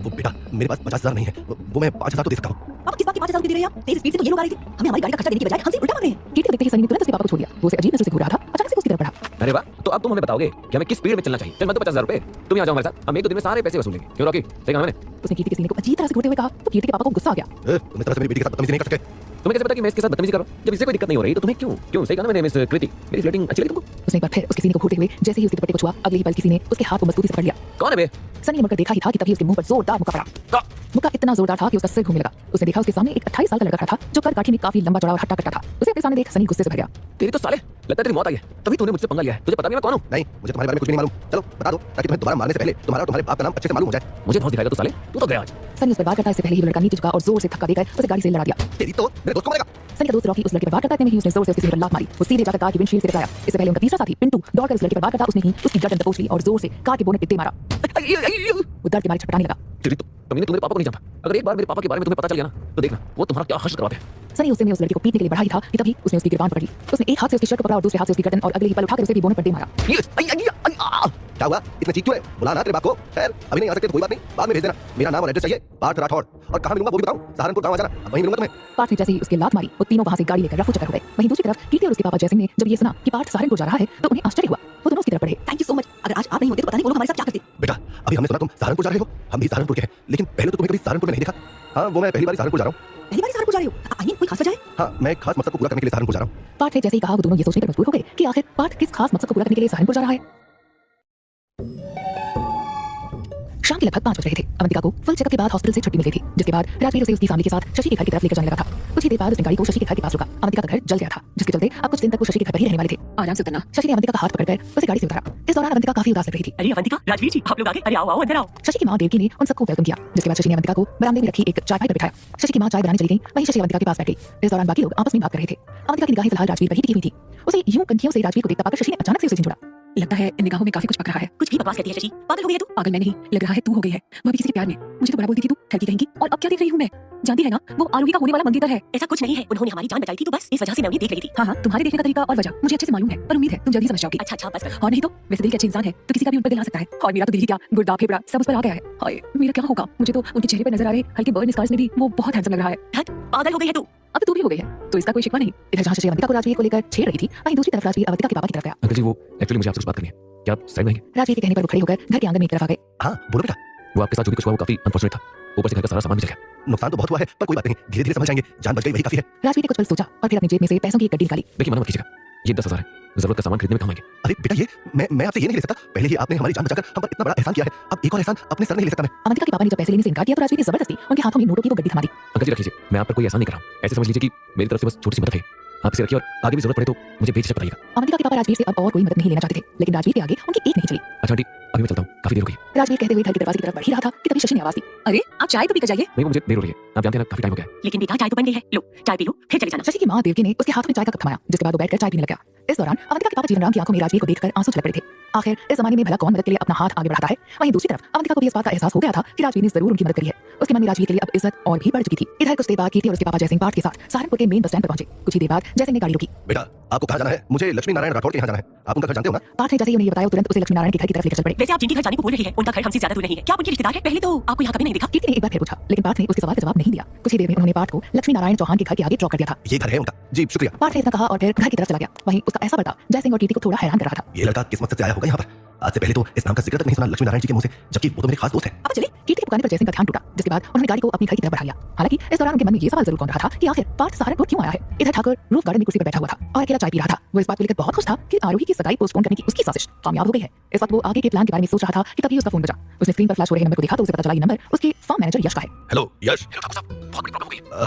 वो बेटा, मेरे पास 50,000 नहीं है, वो मैं 5,000 तो दे सकता हूँ। पापा किस बात की 5,000 दे रहे हैं आप? तेज स्पीड से तो ये लोग आ रहे थे। हमें हमारी गाड़ी का खर्चा देने की बजाय हमसे उल्टा मार रहे हैं। कीर्ति को देखते ही सनी ने तुरंत उसके पापा को छोड़ दिया। वो उसे अजीब नजर से घूर रहा था। अचानक से उसकी तरफ बढ़ा। अरे वाह, तो अब तुम हमें बताओगे कि हमें किस स्पीड में चलना चाहिए? चल मैं तो 50,000 रुपए, तुम यहाँ जाओ हमारे साथ, हम एक दो दिन में सारे पैसे वसूल लेंगे। क्यों रॉकी, सही कहा मैंने? उसने कीर्ति के सीने को अजीब तरह से घूरते हुए कहा तो कीर्ति के पापा को गुस्सा आ गया। तुम इस तरह से मेरी बेटी के साथ बदतमीजी नहीं कर सकते। तुम्हें कैसे पता कि मैं इसके साथ बदतमीजी कर रहा हूँ? जब इससे कोई दिक्कत नहीं हो रही तो तुम्हें क्यों? सही कहा ना मैंने मिस कृति, मेरी फ्लर्टिंग अच्छी लगी तुमको? उसने एक बार फिर उसके सीने को घूरते हुए जैसे ही उसके दुपट्टे को छुआ, अगले ही पल किसी ने उसके हाथ को मजबूती से पकड़ लिया। कौन है बे? सनी ने मुड़कर देखा ही था कि तभी उसके मुंह पर जोरदार मुक्का पड़ा। मुक्का इतना जोरदार था कि उसका सिर घूमने लगा। उसने देखा उसके सामने एक 28 साल का लड़का खड़ा था जो कर काठी में काफी लंबा चौड़ा और हट्टा कट्टा था। उसे अपने सामने देख सनी गुस्से से भर गया। तेरी तो साले लगता है तेरी मौत आई है, तभी तूने मुझसे पंगा लिया है। तुझे पता भी मैं कौन हूँ? नहीं, मुझे तुम्हारे बारे में कुछ भी नहीं मालूम। चलो बता दो, ताकि तुम्हें दोबारा मारने से पहले तुम्हारा और तुम्हारे बाप का नाम अच्छे से मालूम हो जाए। मुझे धौंस दिखाएगा तो साले, तू तो गया आज। सनी उस पर वार करता इससे पहले ही वो लड़का नीचे झुका और जोर से धक्का देकर उसे गाड़ी से लड़ा दिया। तेरी तो मेरे दोस्त को मारेगा। सनी का दोस्त रॉकी उस लड़के पर वार करता ही उसने जोर से उसके सीने पर लात मारी। वो सीधे जाकर कार की विंडशील्ड से टकराया। इससे पहले उनका तीसरा साथी पिंटू दौड़कर उस लड़के पर वार करता, उसने ही उसकी गर्दन दबोच ली और जोर से कार के बोनट पे दे मारा। वो दर्द के मारे छटपटाने लगा। तेरी तो तुमने मेरे पापा को नहीं जानता। अगर एक बार मेरे पापा के बारे में तुम्हें पता चल गया ना तो देखना वो तुम्हारा क्या हश्र करवाते हैं। सनी उससे में उस लड़के को पीटने के लिए बढ़ा ही था कि तभी उसने उसकी गिरबान पकड़ ली। उसने एक हाथ से उसकी शर्ट को पकड़ा और दूसरे हाथ से उसकी गर्दन और अगले ही पल उठाकर उसे भी बोनट पर दे मारा। क्या हुआ? इतना चीख क्यों है? बुला ना तेरे बाप को। खैर अभी नहीं आ सकते तो कोई बात नहीं, बाद में भेज देना। मेरा नाम और एड्रेस चाहिए, पार्थ राठौड़। और कहाँ मिलूंगा वो भी बताओ। सहारनपुर गाँव आ जाना, वहीं मिलूंगा तुम्हें। पार्थ ने जैसे ही उसके लात मारी वो तीनों वहां से गाड़ी लेकर रफू चक्कर हो गए। वहीं दूसरी तरफ कीर्ति और उसके पापा जयसिंह ने जब ये सुना कि पार्थ सहारनपुर जा रहा है तो उन्हें आश्चर्य हुआ। वो दोनों उसकी तरफ बढ़े। Thank you so much. अगर आज आप नहीं होते तो पता नहीं वो लोग हमारे साथ क्या करते। बेटा, अभी हमने सुना तुम सहारनपुर जा रहे हो। हम भी सहारनपुर के हैं, लेकिन पहले तो तुम्हें कभी सहारनपुर में नहीं देखा। हाँ, वो मैं पहली बार सहारनपुर जा रहा हूँ। पहली बार सहारनपुर जा रहे हो? आई मीन कोई खास वजह है? हाँ, मैं खास मकसद को पूरा करने के लिए सहारनपुर जा रहा हूँ। पार्थ ने जैसे ही कहा वो दोनों ये सोचने पर मजबूर हो गए कि आखिर पार्थ किस खास मकसद को पूरा करने के लिए सहारनपुर जा रहा है। शाम के लगभग 5 बज रहे थे। अवंतिका को फुल चेकअप के बाद हॉस्पिटल से छुट्टी मिल गई थी, जिसके बाद राजवीर उसे उसकी फैमिली के साथ शशि के घर की तरफ लेकर जाने लगा था। कुछ ही देर बाद उसने गाड़ी को शशि के घर के पास रोका। अवंतिका का घर जल गया था, जिसके चलते अब कुछ दिन तक वो शशि के घर पर ही रहने वाले थे। आराम से उतरना। शशि ने अवंतिका का हाथ पकड़कर उसे गाड़ी से उतारा। इस दौरान अवंतिका काफी उदास लग रही थी। अरे अवंतिका, राजवीर जी आप लोग आ गए। अरे आओ आओ अंदर आओ। शशि की मां देवकी ने उन सबको वेलकम किया, जिसके बाद शशि ने अवंतिका को बरामदे में रखी एक चारपाई पर बिठाया। शशि की मां चाय बनाने चली गई, वहीं शशि अवंतिका के पास बैठ गई। इस दौरान बाकी लोग आपस में बात कर रहे थे। अवंतिका की निगाहें फिलहाल राजवीर पर ही टिकी हुई थी। उसे यूं कंधियों से राजवीर को देखता पाकर शशि ने अचानक से उसे झिझोड़ा। लगता है इन निगाहों में काफी कुछ पक रहा है। कुछ भी बकवास करती है शशि, पागल हो गई है तू? पागल मैं नहीं, लग रहा है तू हो गई है। वह भी किसी के प्यार में। मुझे तो बड़ा बोलती थी तू, ठगी कहेंगी। और अब क्या देख रही हूँ मैं? जानती है ना, वो आरोही का होने वाला मंगेतर है। ऐसा कुछ नहीं है, उन्होंने हमारी जान बचाई थी तो बस इस वजह से मैं उन्हें देख रही थी। हाँ, तुम्हारे देखने का तरीका और वजह मुझे अच्छे से मालूम है, पर उम्मीद है तुम जल्दी समझ जाओगी। अच्छा बस कर। और नहीं तो वैसे दिल के अच्छे इंसान है तो किसी का भी उन पर दिल आ सकता है। और मेरा तो दिल ही क्या, गुर्दा फेफड़ा सब उस पर आ गया है। हाय, मेरा क्या होगा? मुझे तो उनके चेहरे पर नजर आ रहे हल्के बर्न स्कार्स में भी वो बहुत हैंडसम लग रहा है। पागल हो गई है तू? अब तू भी हो गई है तो इसका कोई शिकवा नहीं। इधर जहाँ शशि अवंतिका को राजवीर को लेकर छेड़ रही थी, वहीं दूसरी तरफ राजवीर अवंतिका के पापा की तरफ गया। अंकल जी वो एक्चुअली मुझे आपसे कुछ बात करनी है, क्या आप साइड में आएंगे? राजवीर के कहने पर वो खड़े होकर घर के आंगन में एक तरफ आ गए। हाँ बोलो बेटा। वो आपके साथ जो भी कुछ हुआ वो काफी अनफॉर्चुनेट था, ऊपर से घर का सारा सामान भी चल गया। नुकसान तो बहुत हुआ है पर कोई बात नहीं, धीरे धीरे समझ जाएंगे, जान बच गई वही काफी है। राजवीर ने कुछ पल सोचा और फिर अपनी जेब में से पैसों की एक गड्डी निकाली। देखिए मना मत कीजिएगा, ये 10,000 है, जरूरत का सामान खरीदने में काम आएंगे। अरे बेटा ये मैं आपसे ये नहीं ले सकता, पहले ही आपने हमारी जान बचाकर हम पर इतना बड़ा एहसान किया है, अब एक और एहसान अपने सर नहीं ले सकता मैं। अवंतिका के पापा ने जब पैसे लेने से इनकार किया तो राजवीर ने जबरदस्ती उनके हाथों में नोटों की वो गड्डी थमा दी। अंकल जी रख लीजिए, मैं आप पर कोई एहसान नहीं कर रहा हूँ, ऐसे समझ लीजिए कि मेरी तरफ से बस छोटी सी मदद है, आप इसे रखिए और आगे भी जरूरत पड़े तो मुझे बेझिझक बताइएगा। अवंतिका के पापा राजवीर से अब और कोई मदद नहीं लेना चाहते थे, लेकिन राजवीर के आगे उनकी एक नहीं चली। अच्छा आंटी अभी मैं चलता हूँ, काफी देर हो गई। राजवीर कहते हुए घर के दरवाजे की तरफ बढ़ ही रहा था कि तभी शशि ने आवाज दी, अरे आप चाय तो पीकर जाइए। नहीं वो मुझे देर हो रही है, आप जानते हैं ना काफी टाइम हो गया है। लेकिन बेटा चाय तो बन गई है, लो चाय पी लो फिर चले जाना। शशि की माँ देवकी ने उसके हाथ में चाय का कप थमाया, जिसके बाद वो बैठकर चाय पीने लगा। इस दौरान अवंतिका के पापा जीवनराम की आंखों में राजवीर को देखकर आंसू छलक रहे थे। आखिर इस जमाने में भला कौन मदद के लिए अपना हाथ आगे बढ़ाता है? वहीं दूसरी तरफ अवंतिका को भी इस बात का एहसास हो गया था कि राजवीर ने जरूर उनकी मदद करी है। उसके मन में राजवीर के लिए अब इज्जत और भी बढ़ चुकी थी। इधर कुछ देर बाद कीर्ति और उसके पापा जयसिंह पाठ के साथ सहारनपुर के मेन बस स्टैंड पर पहुंचे। कुछ ही देर बाद जयसिंह ने गाड़ी रोकी। बेटा आपको कहाँ जाना है? मुझे लक्ष्मी नारायण राठौड़ के यहाँ जाना है, आप उनका घर जानते हो ना? पाठ ने जैसे ही उन्हें ये बताया तुरंत उसे लक्ष्मी नारायण के घर की तरफ लेकर चल पड़े। वैसे आप जिनके घर जाने को बोल रही है उनका घर हमसे ज्यादा दूर नहीं है, क्या आप उनके रिश्तेदार हैं? पहले तो आपको यहाँ कभी नहीं देखा। कीर्ति ने एक बार फिर पूछा, लेकिन पाठ ने उसके सवाल का जवाब नहीं दिया। कुछ ही देर में उन्होंने पाठ को लक्ष्मी नारायण चौहान के घर के आगे ड्रॉप कर दिया था। ये घर है उनका जी, शुक्रिया। पाठ ने इतना कहा और फिर घर की तरफ चला गया। वहीं उसका ऐसा बढ़ता जयसिंह और कीर्ति को थोड़ा हैरान कर रहा था। ये लड़का किस्मत से आया होगा यहाँ पर, आज से पहले तो इस नाम का जिक्र तक नहीं सुना लक्ष्मी नारायण जी के मुंह से, जबकि वो तो मेरे खास दोस्त है। अब चले। कीर्ति के पुकारने पर जयसिंह का ध्यान टूटा, जिसके बाद उन्होंने गाड़ी को अपनी घर की तरफ बढ़ा लिया। हालांकि इस दौरान उनके मन में ये सवाल जरूर कौन रहा था कि आखिर पाठ सहारनपुर क्यों आया है। इधर ठाकुर रूफ गार्डन में कुर्सी पर बैठा हुआ था और अकेला चाय पी रहा था। वो इस बात को लेकर बहुत खुश था कि आरोही की सगाई पोस्टपोन करने की उसकी साजिश कामयाब हो गई है। इस वक्त वो आगे के प्लान के बारे में सोच रहा था कि तभी उसका फोन बजा। उसने स्क्रीन पर फ्लैश हो रहे नंबर को देखा तो उसे पता चला ये नंबर उसके फॉर्म मैनेजर यश का है। हेलो यश। हेलो ठाकुर साहब, बहुत बड़ी प्रॉब्लम हो गई।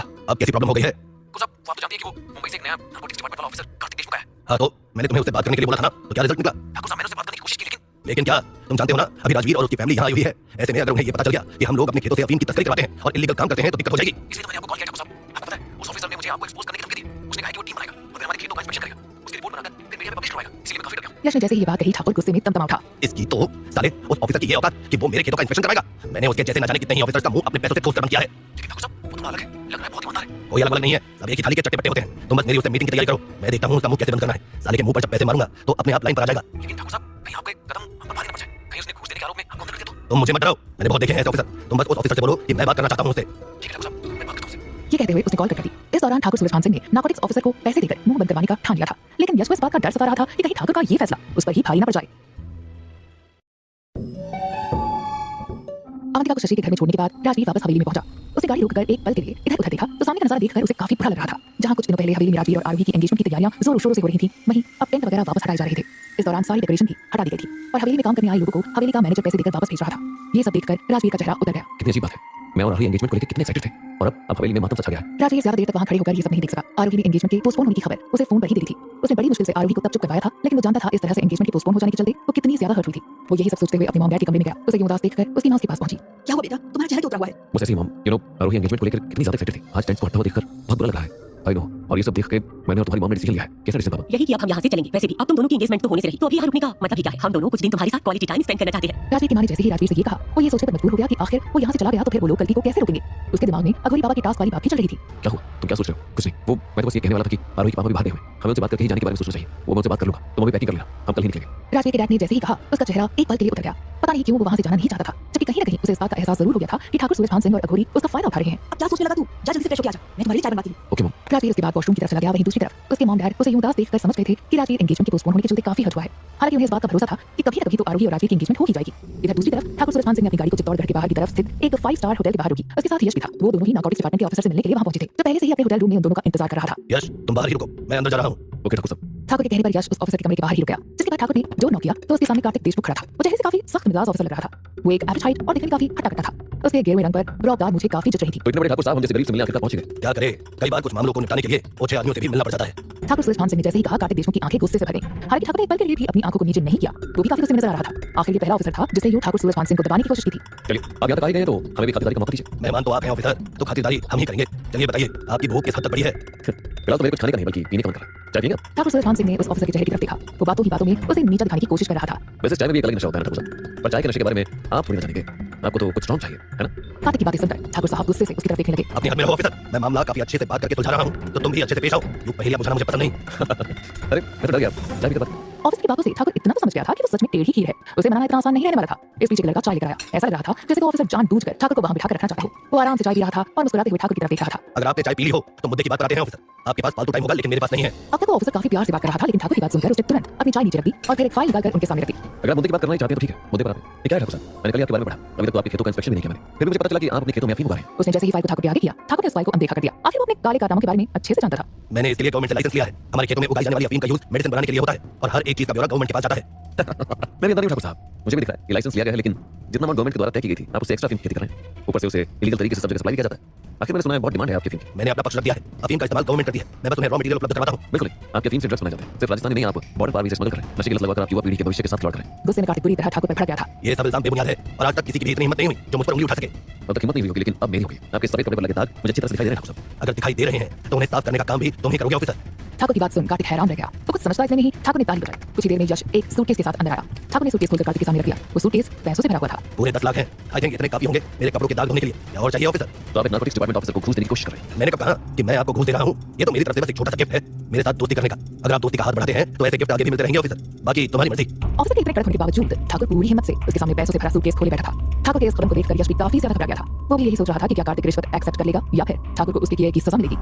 अब कैसी प्रॉब्लम हो गई है? ठाकुर साहब वो आप तो जानते हैं कि वो मुंबई से एक नया नारकोटिक्स डिपार्टमेंट वाला ऑफिसर कार्तिक देशमुख है। हाँ तो मैंने तुम्हें उससे बात करने के लिए बोला था ना, तो क्या रिजल्ट निकला? ठाकुर साहब मैंने उससे बात करने की कोशिश की लेकिन क्या तुम जानते हो ना, अभी राजवीर और उसकी फैमिली यहाँ आई हुई है। ऐसे में अगर उन्हें ये पता चल गया कि हम लोग अपने खेतों से अफीम की तस्करी करवाते हैं और इलीगल काम करते हैं तो दिक्कत हो जाएगी। इसलिए तो मैंने आपको कॉल किया ठाकुर साहब। आपको पता है उस ऑफिसर ने मुझे आपको एक्सपोज करने की धमकी दी। उसने कहा कि वो टीम बनाएगा और फिर हमारे खेतों का इंस्पेक्शन करेगा, उसकी रिपोर्ट बनाकर फिर मीडिया में पब्लिश करवाएगा। इसलिए मैं काफी डर गया हूं। यश ने जैसे ही ये बात कही ठाकुर गुस्से में तमतमा उठा। इसकी तो साले उस ऑफिसर की ये औकात कि वो मेरे खेतों का इंस्पेक्शन कराएगा। मैंने उसके जैसे न जाने कितने ही ऑफिसर्स का मुंह अपने पैसों से ठोस कर बंद किया है। लेकिन ठाकुर साहब वो तो अलग है, लग रहा है बहुत ईमानदार है। कोई अलग अलग नहीं है, सब एक ही थाली के चट्टे बट्टे होते हैं। तुम बस मेरी उससे मीटिंग की तैयारी करो, मैं देखता हूँ उसका मुंह कैसे बंद करना है। साले के मुंह पर जब पैसे मारूंगा तो अपने आप लाइन पर आ जाएगा। लेकिन ठाकुर साहब कहीं आपको एक कदम हम पर भारी न पड़ जाए, कहीं उसने घूस देने के आरोप में आपको अंदर कर दिया तो। तुम मुझे मत डराओ, मैंने बहुत देखे हैं ऐसे ऑफिसर। तुम बस उस ऑफिसर से बोलो कि मैं बात करना चाहता हूँ उससे। ठीक है ठाकुर साहब मैं बात करता हूं उससे। ये कहते हुए उसने कॉल कट कर दी। इस दौरान ठाकुर सूरजभान सिंह ने नारकोटिक्स ऑफिसर को पैसे देकर मुंह बंद करवाने का ठान लिया था, लेकिन यश को इस बात का डर सता रहा था कि कहीं ठाकुर का ये फैसला उस पर ही भारी न पड़ जाए। अवंतिका को शशि के घर में छोड़ने के बाद राजवीर वापस हवेली में पहुंचा। उसे गाड़ी रोककर एक पल के लिए इधर उधर देखा तो सामने का नजारा देखकर उसे काफी बुरा लग रहा था। जहां कुछ दिनों पहले हवेली में राजवीर और आरोही की एंगेजमेंट की तैयारियां जोरों शोरों से हो रही थी, वहीं अब टेंट वगैरह वापस हटाए जा रहे थे। इस दौरान सारी डेकोरेशन भी हटा दी गई थी और हवेली में काम करने आए लोगों को हवेली का मैनेजर पैसे देकर वापस भेज रहा था। ये सब देखकर राजवीर का चेहरा उतर गया। कितनी अजीब बात है, मैं और आरोही एंगेजमेंट को लेकर कितने एक्साइटेड थे और अब हवेली में मातम सा छा गया है। राजवीर ज्यादा देर तक वहां खड़े होकर ये सब नहीं देख सका। आरोही ने एंगेजमेंट के पोस्टपोन होने की खबर उसे फोन पर ही दे दी थी। उसने बड़ी मुश्किल से आरोही को तब चुप करवाया था, लेकिन वो जानता था इस तरह से एंगेजमेंट के पोस्टपोन हो जाने के चलते वो कितनी ज्यादा हर्ट हुई थी। वो यही सब सोचते हुए अपने मॉम डैड के कमरे में गया। उसे उदास देखकर उसकी मां उसके पास पहुंची। क्या हुआ बेटा, तुम्हारा चेहरा क्यों उतरा हुआ है? वो ऐसी mom you know Aarohi engagement को लेकर कितनी ज्यादा एक्साइटेड थी, आज टेंट्स को हटता हुआ देखकर बहुत बुरा लग रहा है। आई नो, और ये सब देख के मैंने और तुम्हारी मॉम ने डिसीजन लिया है। कैसा डिसीजन पापा? यही कि अब हम यहाँ से चलेंगे। वैसे भी अब तुम दोनों की एंगेजमेंट तो होने से रही, तो अभी यहाँ रुकने का मतलब ही क्या है? हम दोनों कुछ दिन तुम्हारे साथ क्वालिटी टाइम स्पेंड करना चाहते हैं। राजवीर की मां ने जैसे ही राजवीर से ये कहा वो ये सोचकर मजबूर हो गया कि आखिर वो यहाँ से चला गया तो फिर वो लोग गलती को कैसे रोकेंगे। उसके दिमाग में अघोरी पापा की टास्क वाली बात ही चल रही थी। क्या हुआ, तुम क्या सोच रहे हो? कुछ नहीं, वो मैं तो बस ये कहने वाला था कि आरोही के पापा भी बाहर गए हुए, हमें उनसे बात करके ही जाने के बारे में सोचना चाहिए। वो मैं उनसे बात कर लूंगा, तुम अभी पैकिंग कर लेना, हम कल ही निकलेंगे। राजवीर के डैड ने जैसे ही कहा उसका चेहरा एक पल के लिए उतर गया। पता नहीं क्यों वो वहां से जाना नहीं चाहता था, जबकि कहीं ना कहीं उसे इस बात का एहसास जरूर हो गया था कि ठाकुर सूरजभान सिंह और अघोरी उसका फायदा उठा रहे हैं। अब क्या सोचने लगा तू? जा जल्दी से फ्रेश होके आ जा, मैं तुम्हारे लिए चाय बनवाती हूँ। Okay mom. राजवीर उसके बाद वॉशरूम की तरफ चला गया। वहीं दूसरी तरफ उसके मॉम डैड उसे यूं उदास देखकर समझ गए थे कि राजवीर एंगेजमेंट के पोस्टपोन होने के चलते काफी हर्ट हुआ है। हालांकि उन्हें इस बात का भरोसा था कि कभी न कभी तो आरोही और राजवीर की एंगेजमेंट हो ही जाएगी। इधर दूसरी तरफ ठाकुर सूरजभान सिंह ने अपनी गाड़ी को चित्तौड़गढ़ के बाहर की तरफ स्थित एक 5 स्टार होटल के बाहर रोकी। उसके साथ यश भी था। वो दोनों ही नारकोटिक्स डिपार्टमेंट के ऑफिसर से मिलने के लिए वहां पहुंचे थे, जो पहले से ही अपने होटल रूम में उन दोनों का इंतजार कर रहा था। यश तुम बाहर ही रुको, मैं अंदर जा रहा हूँ। ओके ठाकुर साहब। ठाकुर के कहने पर यश उस ऑफिसर के कमरे के बाहर ही रुक गया। जिसके बाद ठाकुर ने डोर नॉक किया तो उसके सामने कार्तिक देशमुख खड़ा था। वो चेहरे से काफी सख्त मिजाज ऑफिसर लग रहा था। वो एक एवरेज हाइट और दिखने में काफी हट्टा-कट्टा था। उसके गेरुए रंग पर रौबदार मुझे काफी जच रही थी। तो इतने बड़े ठाकुर साहब हम जैसे गरीब से मिलने आखिर तक पहुंच गए। क्या करे, कई बार कुछ मामलों को निपटाने के लिए ओछे आदमियों से भी मिलना पड़ जाता है। ठाकुर सूरजभान सिंह ने जैसे ही कहा कार्तिक देशमुख की आंखें गुस्से से भर गईं। हालांकि ठाकुर ने एक पल के लिए भी अपनी आंखों को नीचे नहीं किया, वो भी काफी गुस्से में नजर आ रहा था। आखिर ये पहला ऑफिसर था जिसने यूं ठाकुर सूरजभान सिंह को दबाने की कोशिश की थी। चलिए आप यहाँ तक आ ही गए तो हमें भी खातिरदारी का मौका दीजिए। मेहमान तो आप हैं ऑफिसर, तो खातिरदारी हम ही करेंगे। चलिए बताइए आपकी भूख किस हद तक बड़ी है? फिलहाल तो मेरे कुछ खाने का नहीं बल्कि पीने का मन कर रहा है। चाय पिएंगे? ठाकुर सूरजभान सिंह ने उस ऑफिसर के चेहरे की तरफ देखा। वो बातों ही बातों में उसे नीचा दिखाने की कोशिश कर रहा था। वैसे चाय में भी एक अलग नशा होता है ना ठाकुर साहब, पर चाय के नशे के बारे में आप थोड़ी ना जानेंगे। आपको तो कुछ स्ट्रॉन्ग चाहिए, है ना? कार्तिक की बातें सुनकर ठाकुर साहब गुस्से से उसकी तरफ देखने लगे। अपने हाथ में रहो ऑफिसर, मैं मामला काफी अच्छे से बात करके सुलझा रहा हूँ, तो तुम भी अच्छे से पेश आओ। यूं पहेलियां बुझाना मुझे पसंद नहीं। अरे मैं तो डर गया, चाय पीते वक्त। ऑफिसर की बातों से ठाकुर इतना तो समझ गया था कि वो सच में टेढ़ी खीर है। उसे मनाना इतना आसान नहीं रहने वाला था। इस बीच एक लड़का चाय लेकर आया। ऐसा लग रहा था जैसे वो ऑफिसर जानबूझकर ठाकुर को वहां बिठा कर रखना चाहता हो। वो आराम से चाय पी रहा था और मुस्कुराते हुए ठाकुर की तरफ देख रहा था। अगर आपने चाय पी ली हो तो मुद्दे की बात कराते हैं ऑफिसर। आपके पास फालतू टाइम होगा लेकिन मेरे पास नहीं है। अब तक वो ऑफिसर काफी प्यार से बात कर रहा था, लेकिन ठाकुर की बात सुनकर उसने तुरंत अपनी चाय नीचे रख दी और फिर एक फाइल निकालकर उनके सामने रख दी। अगर आप मुद्दे की बात करना ही चाहते हैं तो ठीक है, मुद्दे पर आते हैं। ये क्या है ठाकुर साहब? मैंने कल ही आपके बारे में पढ़ा, अभी तक तो आपके खेतों का इंस्पेक्शन भी नहीं किया मैंने। फिर भी मुझे पता चला कि आप अपने खेतों में अफीम उगा रहे हैं। उसने जैसे ही फाइल को ठाकुर के आगे किया, ठाकुर ने उस फाइल को अनदेखा कर दिया। आखिर वो अपने काले कारनामों के बारे में अच्छे से जानता था। मैंने इसके लिए गवर्नमेंट से लाइसेंस लिया है। हमारे खेतों में उगाई जाने वाली अफीम का यूज मेडिसिन बनाने के लिए होता है और हर एक चीज का ब्यौरा गवर्नमेंट के पास जाता है। मैं भी अंदर नहीं ठाकुर साहब, मुझे भी दिख रहा है कि लाइसेंस लिया गया है, लेकिन जितना अमाउंट गवर्नमेंट के द्वारा तय की गई थी आप उससे एक्स्ट्रा अफीम खेती कर रहे हैं। ऊपर से उसे इलीगल तरीके से सब जगह सप्लाई किया जाता है। आखिर मैंने सुना है बहुत डिमांड है आपकी अफीम की। मैंने अपना पक्ष रख दिया है। अफीम का इस्तेमाल गवर्नमेंट करती है, मैं बस उन्हें रॉ मटेरियल उपलब्ध करवाता हूँ। बिल्कुल नहीं, आपके अफीम से ड्रग्स बनाए जाते हैं। सिर्फ राजस्थान में नहीं, आप बॉर्डर पार भी से स्मगल कर रहे हैं। नशे की लत लगवाकर आप युवा पीढ़ी के भविष्य के साथ खिलवाड़ कर रहे हैं। गुस्से में कार्तिक पूरी तरह ठाकुर पर भड़क गया था। ये सब इल्जाम बेबुनियाद है और आज तक किसी की भी इतनी हिम्मत नहीं हुई जो मुझ पर उंगली उठा सके। अब तक हिम्मत नहीं हुई होगी, लेकिन अब मेरी होगी। आपके सफेद कपड़े पर लगे दाग मुझे अच्छी तरह से दिखाई दे रहे हैं ठाकुर साहब। अगर दिखाई दे रहे हैं तो उन्हें साफ करने का काम भी तुम ही करोगे ऑफिसर। ठाकुर की बात सुन कार्तिक हैरान रह गया। तो कुछ समझता इतने में ही ठाकुर ने ताली बजाई। कुछ ही देर में यश एक सूटकेस के साथ अंदर आया। ठाकुर ने सूटकेस खोलकर कार्तिक के सामने रख दिया। वो सूटकेस पैसों से भरा हुआ था। पूरे 10 लाख हैं। आई थिंक इतने काफी होंगे मेरे कपड़ों के दाग धोने के लिए। क्या और चाहिए ऑफिसर? तो आप एक नारकोटिक्स डिपार्टमेंट ऑफिसर को घूस देने की कोशिश कर रहे हैं। मैंने कब कहा कि मैं आपको घूस दे रहा हूँ? ये तो मेरी तरफ से बस एक छोटा सा गिफ्ट है मेरे साथ दोस्ती करने का। अगर आप दोस्ती का हाथ बढ़ाते हैं तो ऐसे गिफ्ट आगे भी मिलते रहेंगे ऑफिसर। बाकी तुम्हारी मर्जी। ऑफिसर के इतने कड़क होने के बावजूद ठाकुर पूरी हिम्मत से उसके सामने पैसों से भरा सूटकेस खोले बैठा था। ठाकुर के इस कदम को देखकर यश भी काफी ज्यादा घबरा गया था। वो भी यही सोच रहा था कि क्या कार्तिक रिश्वत एक्सेप्ट कर लेगा या फिर ठाकुर को उसके किए की सजा मिलेगी।